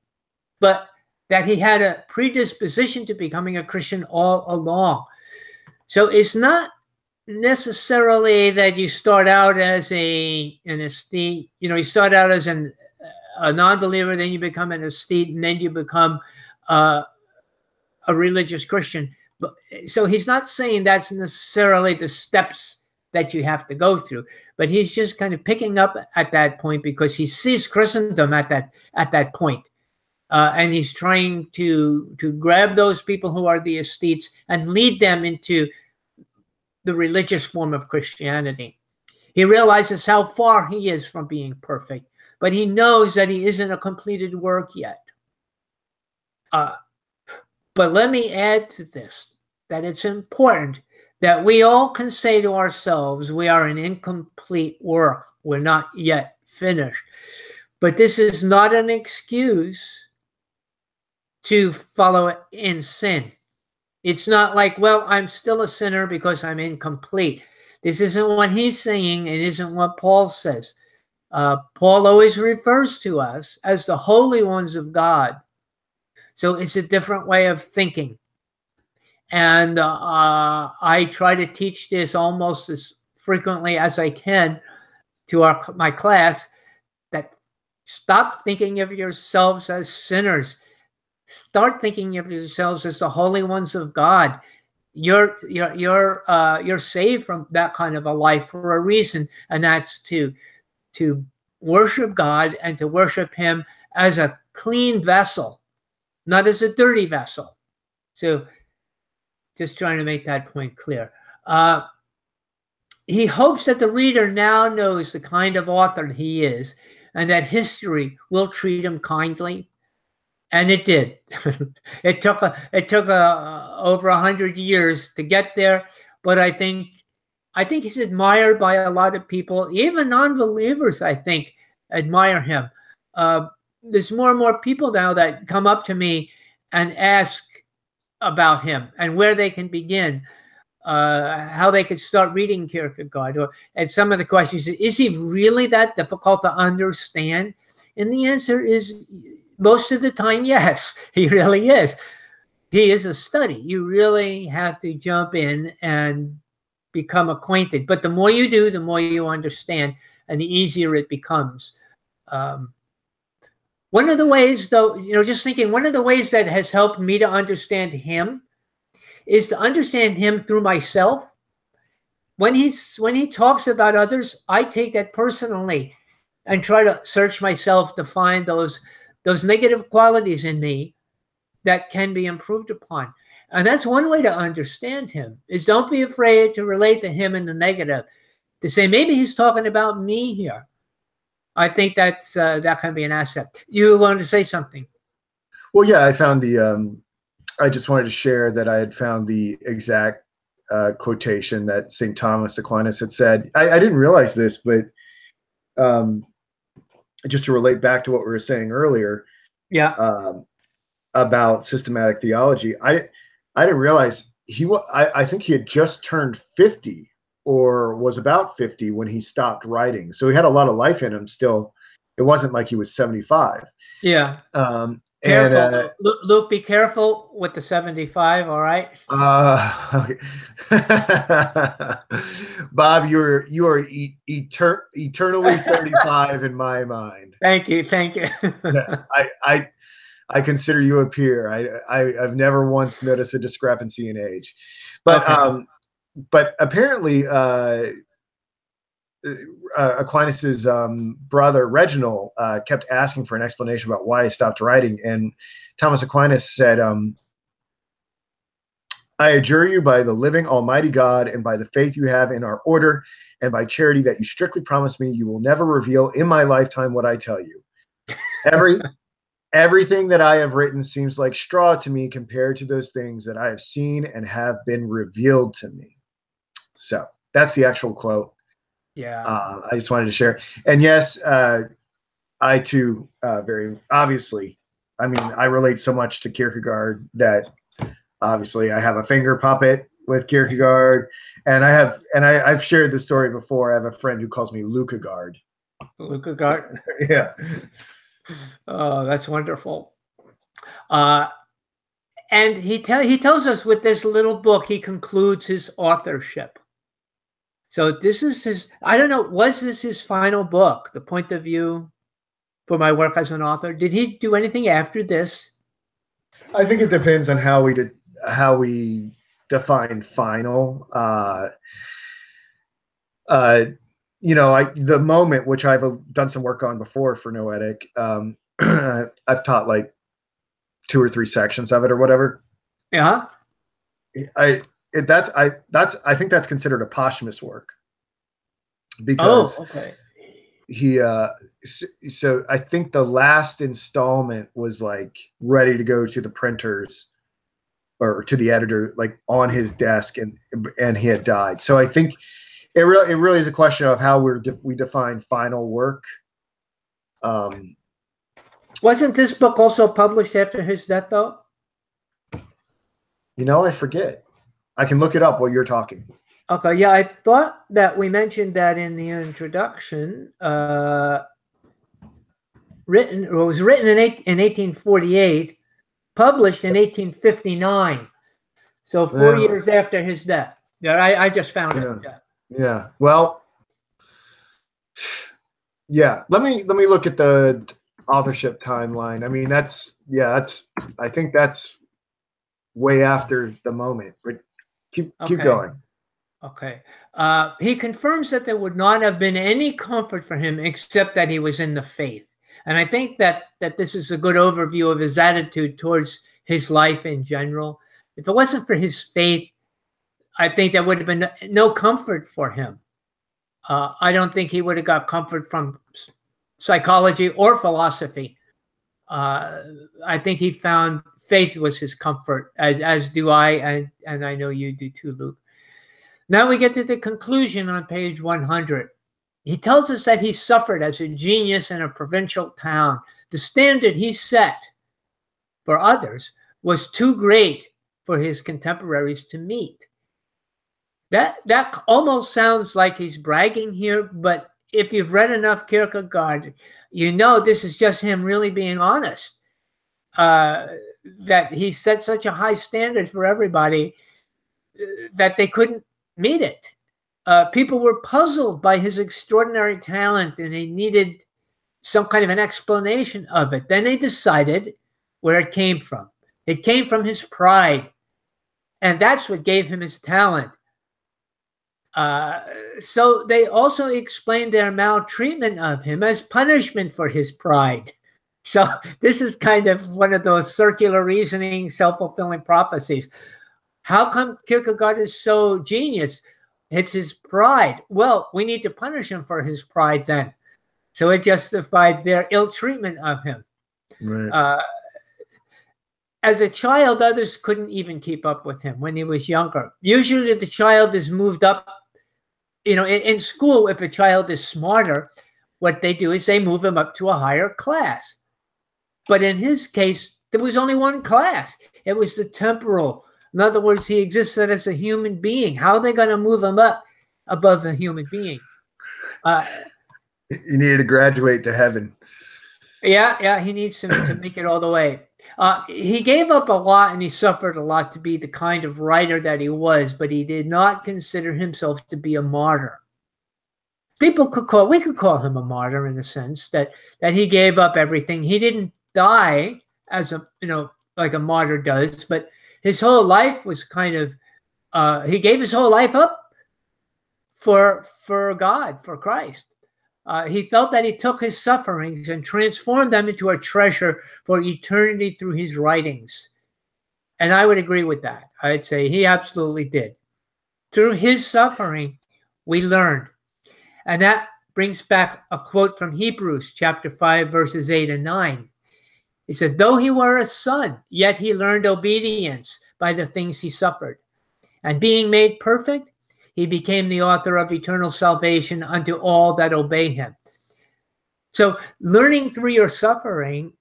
but that he had a predisposition to becoming a Christian all along. So it's not necessarily that you start out as an aesthete. You know, you start out as a non-believer, then you become an aesthete, and then you become a religious Christian. So he's not saying that's necessarily the steps that you have to go through, but he's just kind of picking up at that point because he sees Christendom at that point. And he's trying to grab those people who are the aesthetes and lead them into the religious form of Christianity. He realizes how far he is from being perfect, but he knows that he isn't a completed work yet. But let me add to this, that it's important that we all can say to ourselves, we are an incomplete work. We're not yet finished. But this is not an excuse to follow in sin. It's not like, well, I'm still a sinner because I'm incomplete. This isn't what he's saying. It isn't what Paul says. Paul always refers to us as the holy ones of God. So it's a different way of thinking. And I try to teach this almost as frequently as I can to my class, that stop thinking of yourselves as sinners. Start thinking of yourselves as the holy ones of God. You're saved from that kind of a life for a reason, and that's to worship God and to worship Him as a clean vessel, not as a dirty vessel. So just trying to make that point clear. He hopes that the reader now knows the kind of author he is and that history will treat him kindly. And it did. It took over 100 years to get there, but I think he's admired by a lot of people, even non-believers. I think admire him. there's more and more people now that come up to me and ask about him and where they can begin, how they could start reading Kierkegaard. And some of the questions, is he really that difficult to understand? And the answer is most of the time, yes, he really is. He is a study. You really have to jump in and become acquainted. But the more you do, the more you understand, and the easier it becomes. One of the ways, though, just thinking, one of the ways that has helped me to understand him is to understand him through myself. When he talks about others, I take that personally and try to search myself to find those negative qualities in me that can be improved upon. And that's one way to understand him, is don't be afraid to relate to him in the negative, to say, maybe he's talking about me here. I think that can be an asset. You wanted to say something? Well, yeah, I found I just wanted to share that I had found the exact quotation that St. Thomas Aquinas had said. I didn't realize this, but just to relate back to what we were saying earlier, about systematic theology, I didn't realize I think he had just turned 50 or was about 50 when he stopped writing. So he had a lot of life in him still. It wasn't like he was 75. Yeah. Careful, Luke. Be careful with the 75. All right. Okay. Bob, you are eternally 35 in my mind. Thank you. Yeah, I consider you a peer. I've never once noticed a discrepancy in age, but okay. But apparently Aquinas's brother Reginald kept asking for an explanation about why he stopped writing, and Thomas Aquinas said, "I adjure you by the living Almighty God and by the faith you have in our order and by charity that you strictly promise me you will never reveal in my lifetime what I tell you. Everything that I have written seems like straw to me compared to those things that I have seen and have been revealed to me." So that's the actual quote. Yeah. I just wanted to share. And yes, I too, very obviously, I mean, I relate so much to Kierkegaard that obviously I have a finger puppet with Kierkegaard, and I've shared this story before. I have a friend who calls me Lukaguard. Lukaguard. Yeah. Oh, that's wonderful. And he tells us with this little book, he concludes his authorship. So this is his, I don't know, was this his final book, The Point of View for My Work as an Author? Did he do anything after this? I think it depends on how we define final. The moment, which I've done some work on before for Noetic, I've taught like 2 or 3 sections of it or whatever. Yeah. I think that's considered a posthumous work, because so I think the last installment was like ready to go to the printers or to the editor, like on his desk, and he had died. So I think it really is a question of how we define final work. Wasn't this book also published after his death, though? I forget. I can look it up while you're talking. Okay, yeah, I thought that we mentioned that in the introduction. It was written in 1848, published in 1859. So 4 years after his death. Yeah, I just found it. Yeah. Well, yeah. Let me look at the authorship timeline. I mean, I think that's way after the moment, but keep going. Okay. He confirms that there would not have been any comfort for him except that he was in the faith. And I think that this is a good overview of his attitude towards his life in general. If it wasn't for his faith, I think there would have been no comfort for him. I don't think he would have got comfort from psychology or philosophy. I think he found faith was his comfort, as do I, and I know you do too, Luke. Now we get to the conclusion on page 100. He tells us that he suffered as a genius in a provincial town. The standard he set for others was too great for his contemporaries to meet. That almost sounds like he's bragging here, but if you've read enough Kierkegaard, you know this is just him really being honest, that he set such a high standard for everybody that they couldn't meet it. People were puzzled by his extraordinary talent, and they needed some kind of an explanation of it. Then they decided where it came from. It came from his pride, and that's what gave him his talent. So they also explained their maltreatment of him as punishment for his pride. So this is kind of one of those circular reasoning, self-fulfilling prophecies. How come Kierkegaard is so genius? It's his pride. Well, we need to punish him for his pride then. So it justified their ill treatment of him. Right. As a child, others couldn't even keep up with him when he was younger. Usually if the child is moved up, in school, if a child is smarter, what they do is they move him up to a higher class. But in his case, there was only one class. It was the temporal. In other words, he existed as a human being. How are they going to move him up above a human being? You needed to graduate to heaven. Yeah, he needs to make it all the way. He gave up a lot and he suffered a lot to be the kind of writer that he was, but he did not consider himself to be a martyr. We could call him a martyr in the sense that he gave up everything. He didn't die as like a martyr does, but his whole life was kind of, he gave his whole life up for God, for Christ. He felt that he took his sufferings and transformed them into a treasure for eternity through his writings. And I would agree with that. I'd say he absolutely did. Through his suffering, we learned. And that brings back a quote from Hebrews chapter 5, verses 8 and 9. He said, though he were a son, yet he learned obedience by the things he suffered. And being made perfect, he became the author of eternal salvation unto all that obey him. So learning through your suffering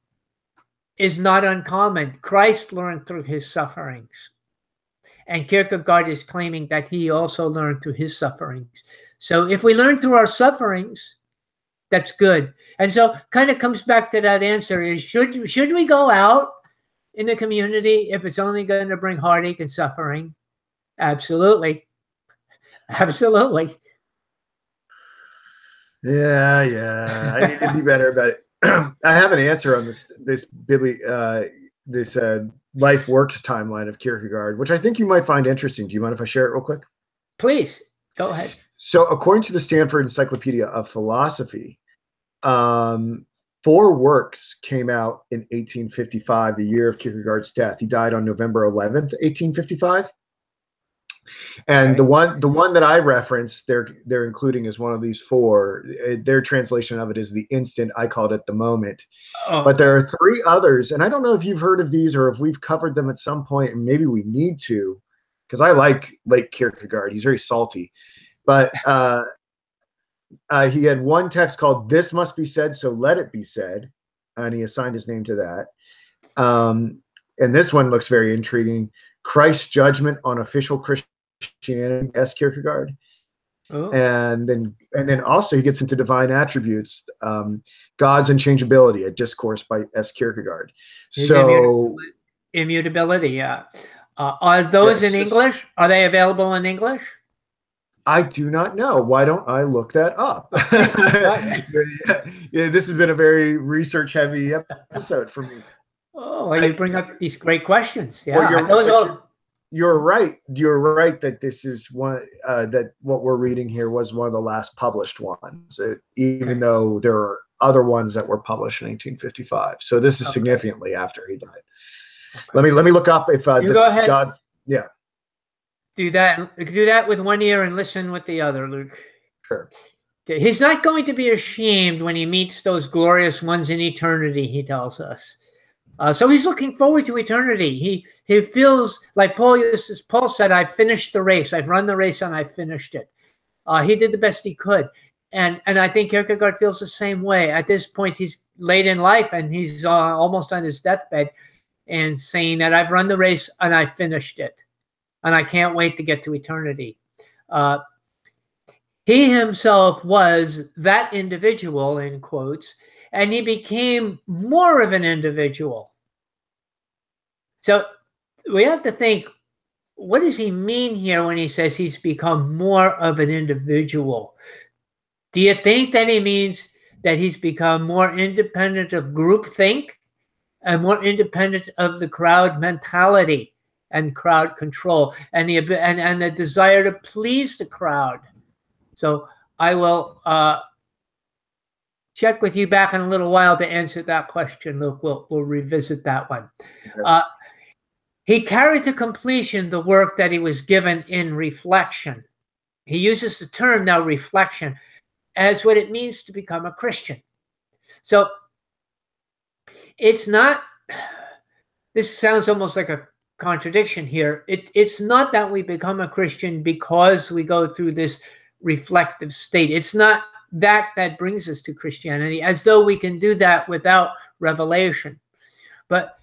is not uncommon. Christ learned through his sufferings. And Kierkegaard is claiming that he also learned through his sufferings. So if we learn through our sufferings, that's good. And so kind of comes back to that answer is, should we go out in the community if it's only going to bring heartache and suffering? Absolutely. Absolutely. Yeah. I need to be better about it. I have an answer on this life works timeline of Kierkegaard, which I think you might find interesting. Do you mind if I share it real quick? Please, go ahead. So according to the Stanford Encyclopedia of Philosophy, 4 works came out in 1855, the year of Kierkegaard's death. He died on November 11th, 1855. And okay. the one that I referenced, they're including as one of these 4. Their translation of it is the instant. I called it the moment. Oh. But there are 3 others, and I don't know if you've heard of these or if we've covered them at some point, and maybe we need to, because I like Kierkegaard. He's very salty. But he had one text called "This Must Be Said, So Let It Be Said," and he assigned his name to that. And this one looks very intriguing. Christ's Judgment on Official Christianity, S. Kierkegaard. Oh. And then also he gets into divine attributes, God's unchangeability, a discourse by S. Kierkegaard. So immutability, yeah. Are those in English? Are they available in English? I do not know. Why don't I look that up? Yeah, this has been a very research-heavy episode for me. Oh, well, you bring up these great questions. Yeah, well, you're right. You're right that this is one that what we're reading here was one of the last published ones, even though there are other ones that were published in 1855. So this is significantly after he died. Okay. Let me look up if this go ahead. God. Yeah. Do that with one ear and listen with the other, Luke. Sure. Okay. He's not going to be ashamed when he meets those glorious ones in eternity, he tells us. So he's looking forward to eternity. He feels like Paul said, I've finished the race. I've run the race and I've finished it. He did the best he could. And I think Kierkegaard feels the same way. At this point, he's late in life and he's almost on his deathbed, and saying that I've run the race and I finished it, and I can't wait to get to eternity. He himself was that individual, in quotes, and he became more of an individual. So we have to think, what does he mean here when he says he's become more of an individual? Do you think that he means that he's become more independent of groupthink and more independent of the crowd mentality and crowd control and the desire to please the crowd? So I will check with you back in a little while to answer that question, Luke. We'll revisit that one. Okay. He carried to completion the work that he was given in reflection. He uses the term now, reflection, as what it means to become a Christian. So it's not, this sounds almost like a contradiction here. It's not that we become a Christian because we go through this reflective state. It's not that brings us to Christianity, as though we can do that without revelation. But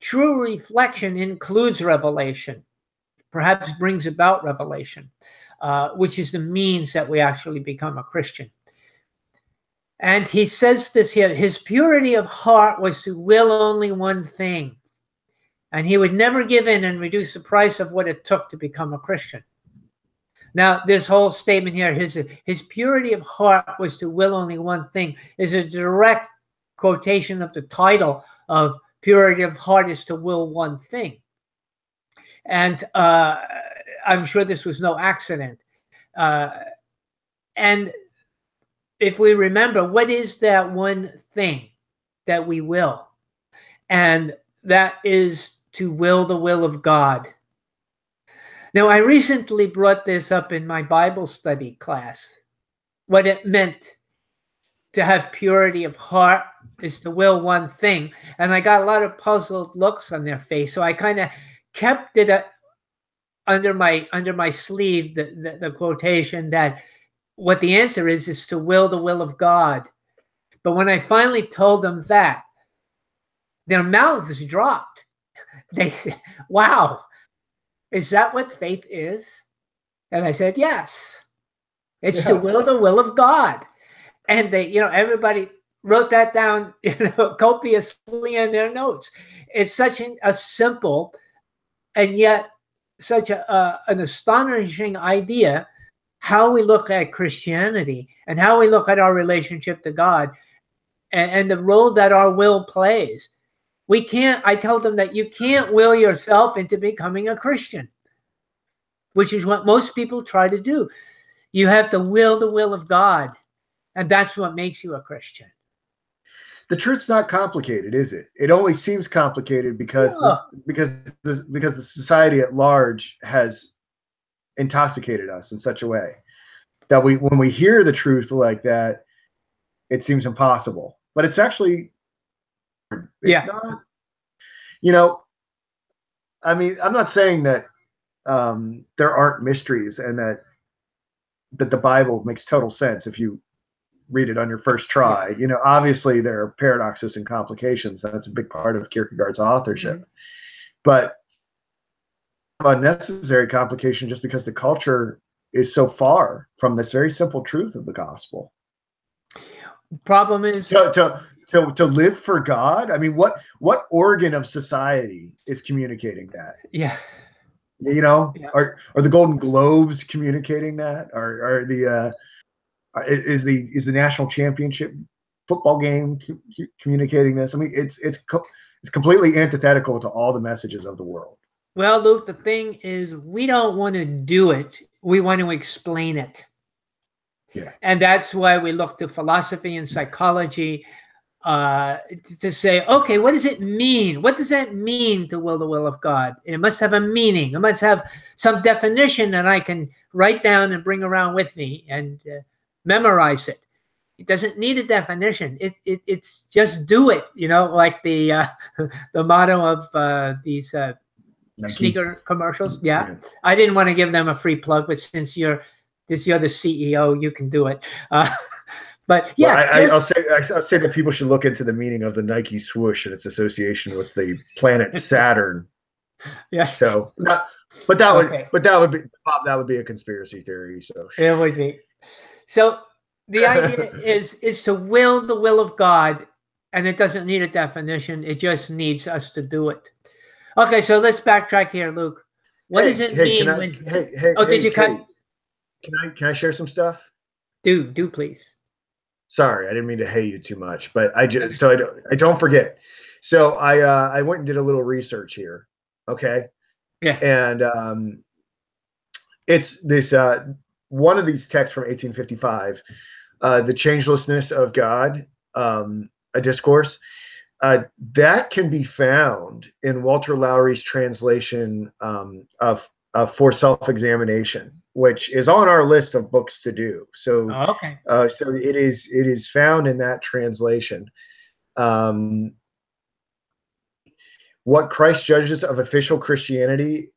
true reflection includes revelation, perhaps brings about revelation, which is the means that we actually become a Christian. And he says this here, his purity of heart was to will only one thing, and he would never give in and reduce the price of what it took to become a Christian. Now, this whole statement here, his purity of heart was to will only one thing, is a direct quotation of the title of Purity of Heart is to will one thing. And I'm sure this was no accident. And if we remember, what is that one thing that we will? And that is to will the will of God. Now, I recently brought this up in my Bible study class, what it meant to have purity of heart is to will one thing. And I got a lot of puzzled looks on their face. So I kind of kept it under my sleeve, the quotation that what the answer is to will the will of God. But when I finally told them that, their mouths dropped. They said, wow, is that what faith is? And I said, yes, it's to will the will of God. And they, everybody wrote that down, copiously in their notes. It's such a simple and yet such an astonishing idea, how we look at Christianity and how we look at our relationship to God and the role that our will plays. I told them that you can't will yourself into becoming a Christian, which is what most people try to do. You have to will the will of God, and that's what makes you a Christian. The truth's not complicated, is it? It only seems complicated because the society at large has intoxicated us in such a way that when we hear the truth like that, it seems impossible. But it's actually, it's not. I mean, I'm not saying that there aren't mysteries and that the Bible makes total sense if you read it on your first try. Obviously there are paradoxes and complications. That's a big part of Kierkegaard's authorship. Mm-hmm. But unnecessary complication just because the culture is so far from this very simple truth of the gospel. Problem is to live for God. I mean, what organ of society is communicating that? Yeah. Are the Golden Globes communicating that? Is the national championship football game communicating this? I mean, it's completely antithetical to all the messages of the world. Well, Luke, the thing is, we don't want to do it. We want to explain it. Yeah. And that's why we look to philosophy and psychology to say, okay, what does it mean? What does that mean to will the will of God? It must have a meaning. It must have some definition that I can write down and bring around with me and memorize it. It doesn't need a definition. It's just do it. Like the motto of these sneaker commercials. Yeah. I didn't want to give them a free plug, but since you're this, you're the CEO, you can do it. But yeah, well, I'll say that people should look into the meaning of the Nike swoosh and its association with the planet Saturn. Yes. So, but that would be a conspiracy theory. So it would be. So the idea is to will the will of God, and it doesn't need a definition. It just needs us to do it. Okay, so let's backtrack here, Luke. What does it mean when? Did you cut? Can I share some stuff? Do please. Sorry, I didn't mean to hate you too much, but I don't forget. So I went and did a little research here. Okay. Yes. And it's this one of these texts from 1855, The Changelessness of God, a discourse. That can be found in Walter Lowry's translation of For Self-Examination, which is on our list of books to do. So, okay. So it is found in that translation. What Christ judges of official Christianity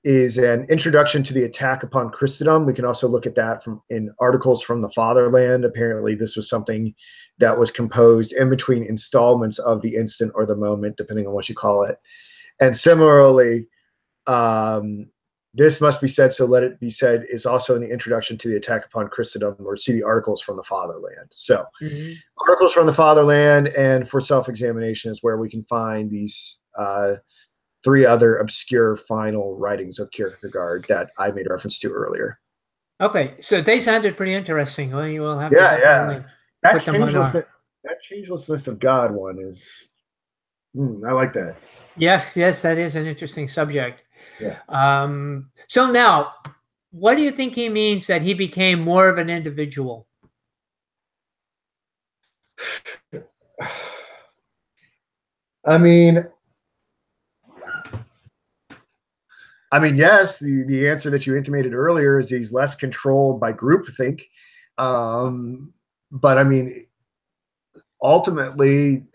is an introduction to the attack upon Christendom. We can also look at that in Articles from the Fatherland. Apparently, this was something that was composed in between installments of the instant or the moment, depending on what you call it. And similarly, This Must Be Said, So Let It Be Said is also in the introduction to the attack upon Christendom, or see the Articles from the Fatherland. So Articles from the Fatherland and For Self-Examination is where we can find these three other obscure final writings of Kierkegaard that I made reference to earlier. Okay, so they sounded pretty interesting. Well, you will have to that changelessness of God one is, I like that. Yes, that is an interesting subject. Yeah. So now, what do you think he means that he became more of an individual? I mean, yes, the answer that you intimated earlier is he's less controlled by groupthink. But I mean, ultimately,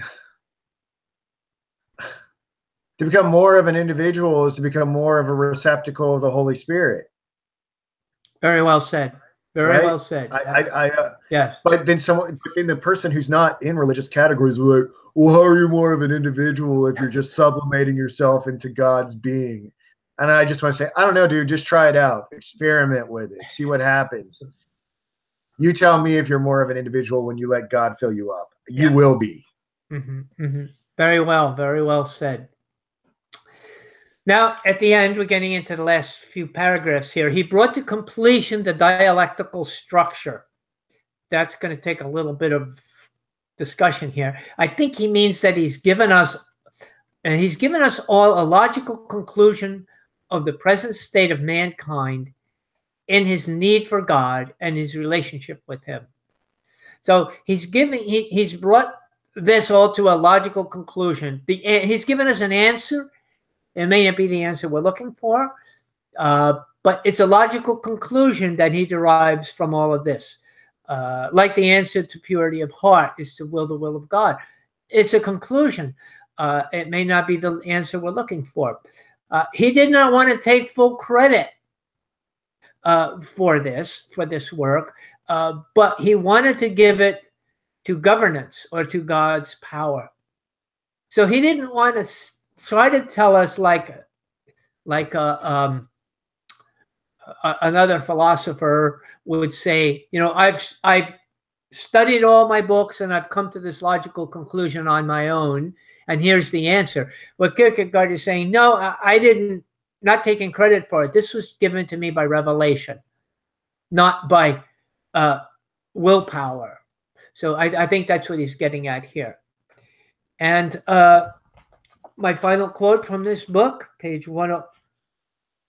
to become more of an individual is to become more of a receptacle of the Holy Spirit. Very well said. Very well said. Yes. But then the person who's not in religious categories will like, well, how are you more of an individual if you're just sublimating yourself into God's being? And I just want to say, I don't know, dude, just try it out. Experiment with it. See what happens. You tell me if you're more of an individual when you let God fill you up. You will be. Very well said. Now, at the end, we're getting into the last few paragraphs here. He brought to completion the dialectical structure. That's going to take a little bit of discussion here. I think he means that he's given us all a logical conclusion of the present state of mankind in his need for God and his relationship with him. So he's brought this all to a logical conclusion. He's given us an answer. It may not be the answer we're looking for, but it's a logical conclusion that he derives from all of this. Like the answer to purity of heart is to will the will of God. It's a conclusion. It may not be the answer we're looking for. He did not want to take full credit for this work, but he wanted to give it to governance or to God's power. So he didn't want to try to tell us like another philosopher would say, I've studied all my books and I've come to this logical conclusion on my own, and here's the answer. What Kierkegaard is saying, no, I didn't, not taking credit for it. This was given to me by revelation, not by willpower. So I think that's what he's getting at here. And my final quote from this book, bottom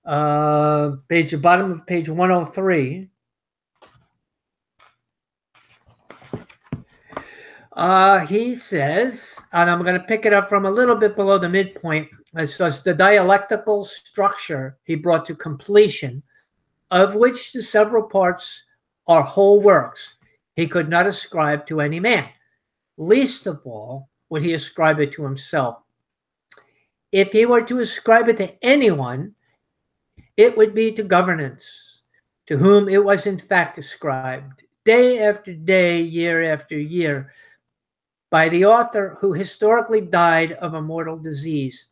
of page 103. He says, and I'm going to pick it up from a little bit below the midpoint. It says, the dialectical structure he brought to completion, of which the several parts are whole works, he could not ascribe to any man. Least of all would he ascribe it to himself. If he were to ascribe it to anyone, it would be to governance, to whom it was in fact ascribed, day after day, year after year, by the author who historically died of a mortal disease,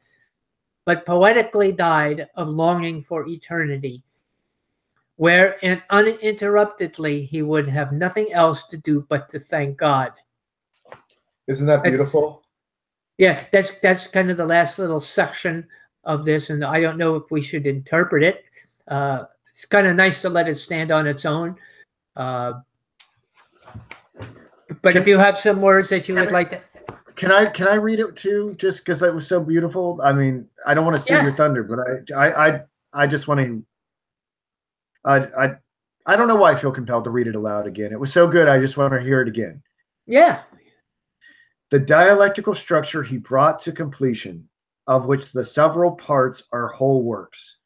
but poetically died of longing for eternity, where uninterruptedly he would have nothing else to do but to thank God. Isn't that beautiful? That's kind of the last little section of this, and I don't know if we should interpret it. It's kind of nice to let it stand on its own. But if you have some words that you would like to... Can I read it too? Just because it was so beautiful. I mean, I don't want to steal your thunder, but I just want to... I don't know why I feel compelled to read it aloud again. It was so good, I just want to hear it again. Yeah. The dialectical structure he brought to completion, of which the several parts are whole works.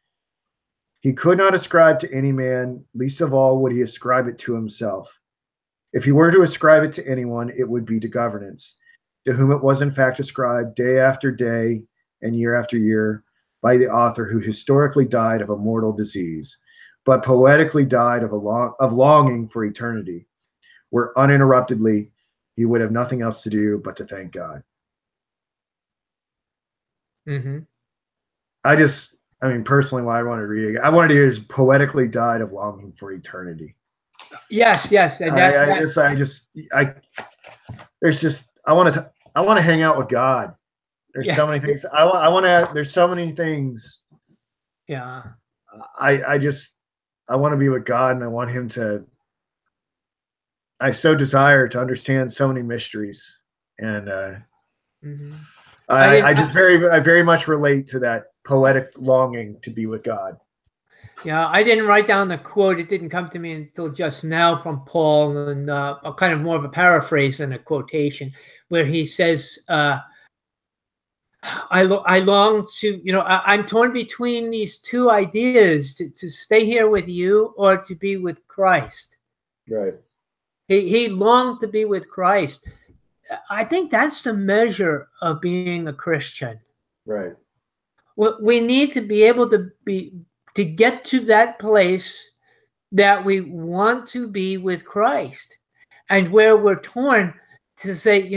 He could not ascribe to any man, least of all would he ascribe it to himself. If he were to ascribe it to anyone, it would be to governance, to whom it was in fact ascribed day after day and year after year by the author who historically died of a mortal disease, but poetically died of longing for eternity, where uninterruptedly he would have nothing else to do but to thank God. Mm-hmm. I mean, personally, why I wanted to read it, I wanted to hear is poetically died of longing for eternity. Yes. And I want to hang out with God. There's so many things. There's so many things. Yeah. I want to be with God, and I want him to, I so desire to understand so many mysteries. And mm-hmm. I very much relate to that poetic longing to be with God. Yeah, I didn't write down the quote. It didn't come to me until just now from Paul, and a kind of more of a paraphrase than a quotation, where he says, I long to, I'm torn between these two ideas, to stay here with you or to be with Christ. Right. He longed to be with Christ. I think that's the measure of being a Christian. Right. We need to be able to get to that place that we want to be with Christ, and where we're torn to say,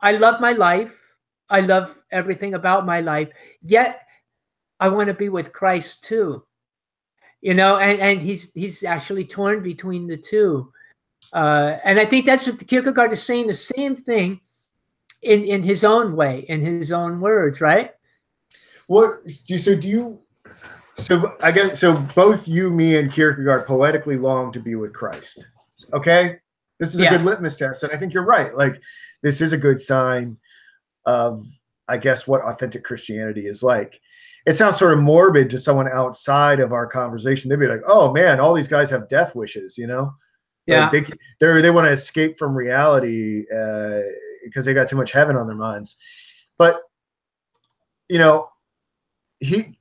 I love my life. I love everything about my life, yet I want to be with Christ too. And he's actually torn between the two. And I think that's what Kierkegaard is saying, the same thing in his own way, in his own words, right? So both you, me, and Kierkegaard poetically long to be with Christ. Okay? This is a good litmus test, and I think you're right. Like, this is a good sign of, I guess, what authentic Christianity is like. It sounds sort of morbid to someone outside of our conversation. They'd be like, oh man, all these guys have death wishes, Yeah. Like they want to escape from reality because they got too much heaven on their minds. But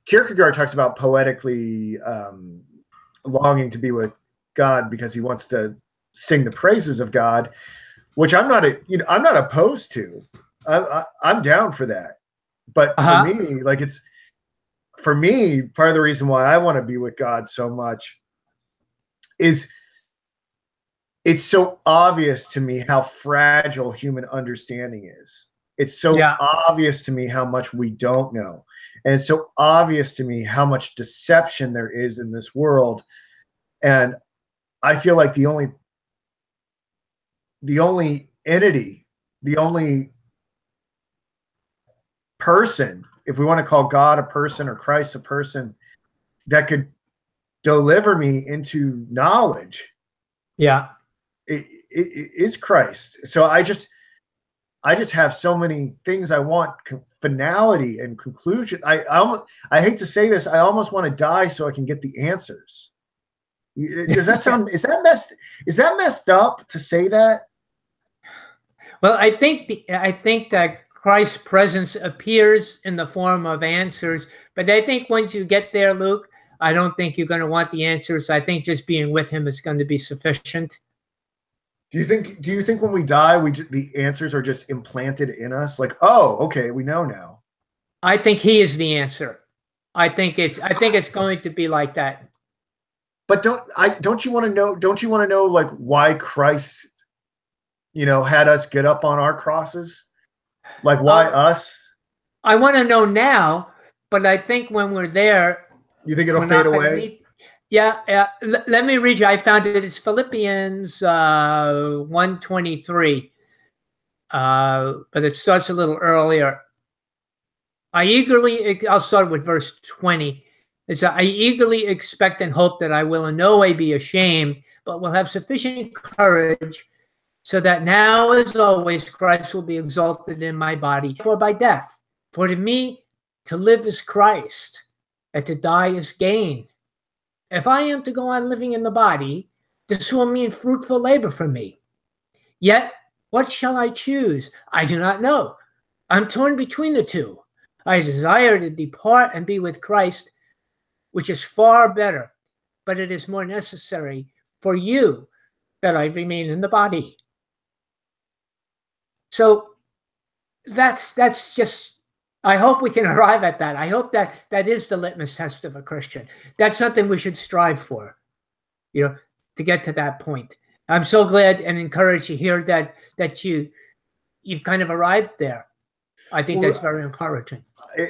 Kierkegaard talks about poetically longing to be with God because he wants to sing the praises of God, which I'm not opposed to. I'm down for that. But for me, part of the reason why I want to be with God so much is it's so obvious to me how fragile human understanding is. It's so obvious to me how much we don't know. And it's so obvious to me how much deception there is in this world. And I feel like the only entity, the only person, if we want to call God a person or Christ a person, that could deliver me into knowledge, it is Christ. So I just have so many things I want, finality and conclusion. I hate to say this, I almost want to die so I can get the answers. Does that sound? Is that messed up to say that? Well, I think that Christ's presence appears in the form of answers, but I think once you get there, Luke, I don't think you're going to want the answers. I think just being with him is going to be sufficient. Do you think when we die, the answers are just implanted in us? Like, oh, okay, we know now. I think he is the answer. I think it's going to be like that. But don't you want to know? Don't you want to know like why Christ, had us get up on our crosses? Like why us? I want to know now, but I think when we're there, you think it'll fade away? Yeah. Let me read you. I found it. It's Philippians 1:23, but it starts a little earlier. I'll start with verse 20. I eagerly expect and hope that I will in no way be ashamed, but will have sufficient courage so that now, as always, Christ will be exalted in my body, for by death. For to me, to live is Christ, and to die is gain. If I am to go on living in the body, this will mean fruitful labor for me. Yet, what shall I choose? I do not know. I'm torn between the two. I desire to depart and be with Christ, which is far better, but it is more necessary for you that I remain in the body. So that's just, I hope we can arrive at that. I hope that is the litmus test of a Christian. That's something we should strive for, to get to that point. I'm so glad and encouraged to hear that you've kind of arrived there. I think that's very encouraging.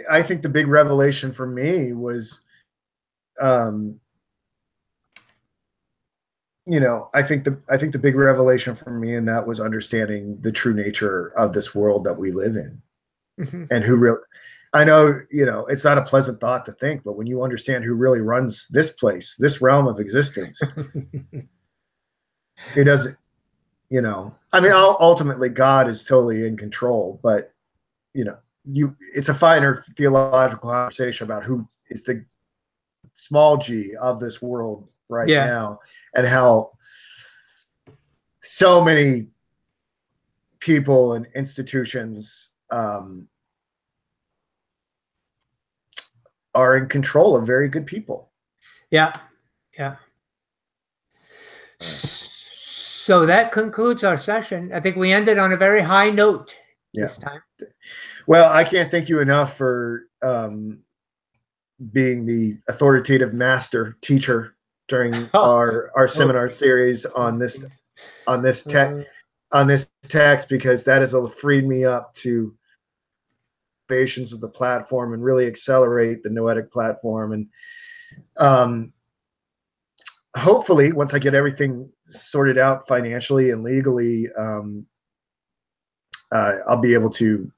I think the big revelation for me was, I think the big revelation for me, and that was understanding the true nature of this world that we live in, and who really. I know, it's not a pleasant thought to think, but when you understand who really runs this place, this realm of existence, it doesn't. I mean, ultimately, God is totally in control, but it's a finer theological conversation about who is the small g of this world now, and how so many people and institutions are in control of very good people. Yeah. So that concludes our session. I think we ended on a very high note this time. Well, I can't thank you enough for being the authoritative master teacher during our seminar series on this text, because that has freed me up to innovations of the platform and really accelerate the Noetic platform. And hopefully, once I get everything sorted out financially and legally, I'll be able to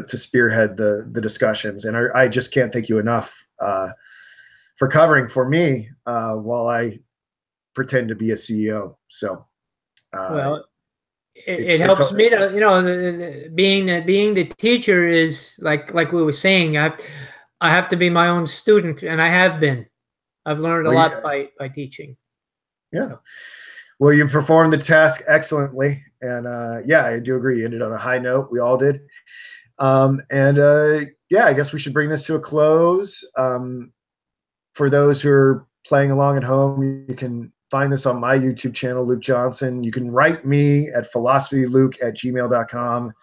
spearhead the discussions. And I just can't thank you enough for covering for me while I pretend to be a CEO. So, well, it helps me to, being the teacher is like we were saying, I have to be my own student, and I have been. I've learned a lot by teaching. Yeah. So. Well, you've performed the task excellently. And I do agree. You ended on a high note. We all did. I guess we should bring this to a close. For those who are playing along at home, you can find this on my YouTube channel, Luke Johnson. You can write me at philosophyluke@gmail.com.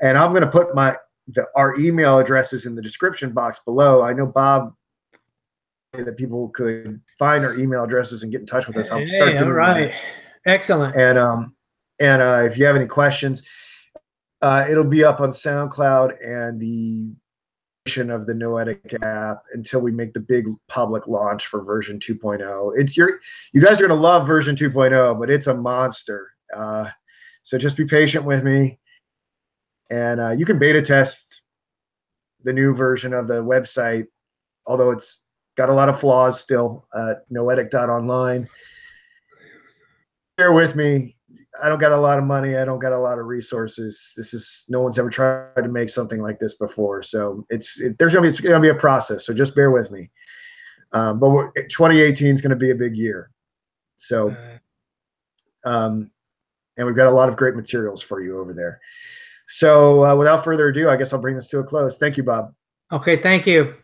And I'm going to put our email addresses in the description box below. I know Bob that people could find our email addresses and get in touch with us. I'll start doing that. Excellent. And if you have any questions, it'll be up on SoundCloud and the of the Noetic app until we make the big public launch for version 2.0. You guys are going to love version 2.0, but it's a monster. So just be patient with me. And you can beta test the new version of the website, although it's got a lot of flaws still at noetic.online. Bear with me. I don't got a lot of money. I don't got a lot of resources. No one's ever tried to make something like this before. So it's going to be a process. So just bear with me. But 2018 is going to be a big year. So, and we've got a lot of great materials for you over there. So without further ado, I guess I'll bring this to a close. Thank you, Bob. Okay. Thank you.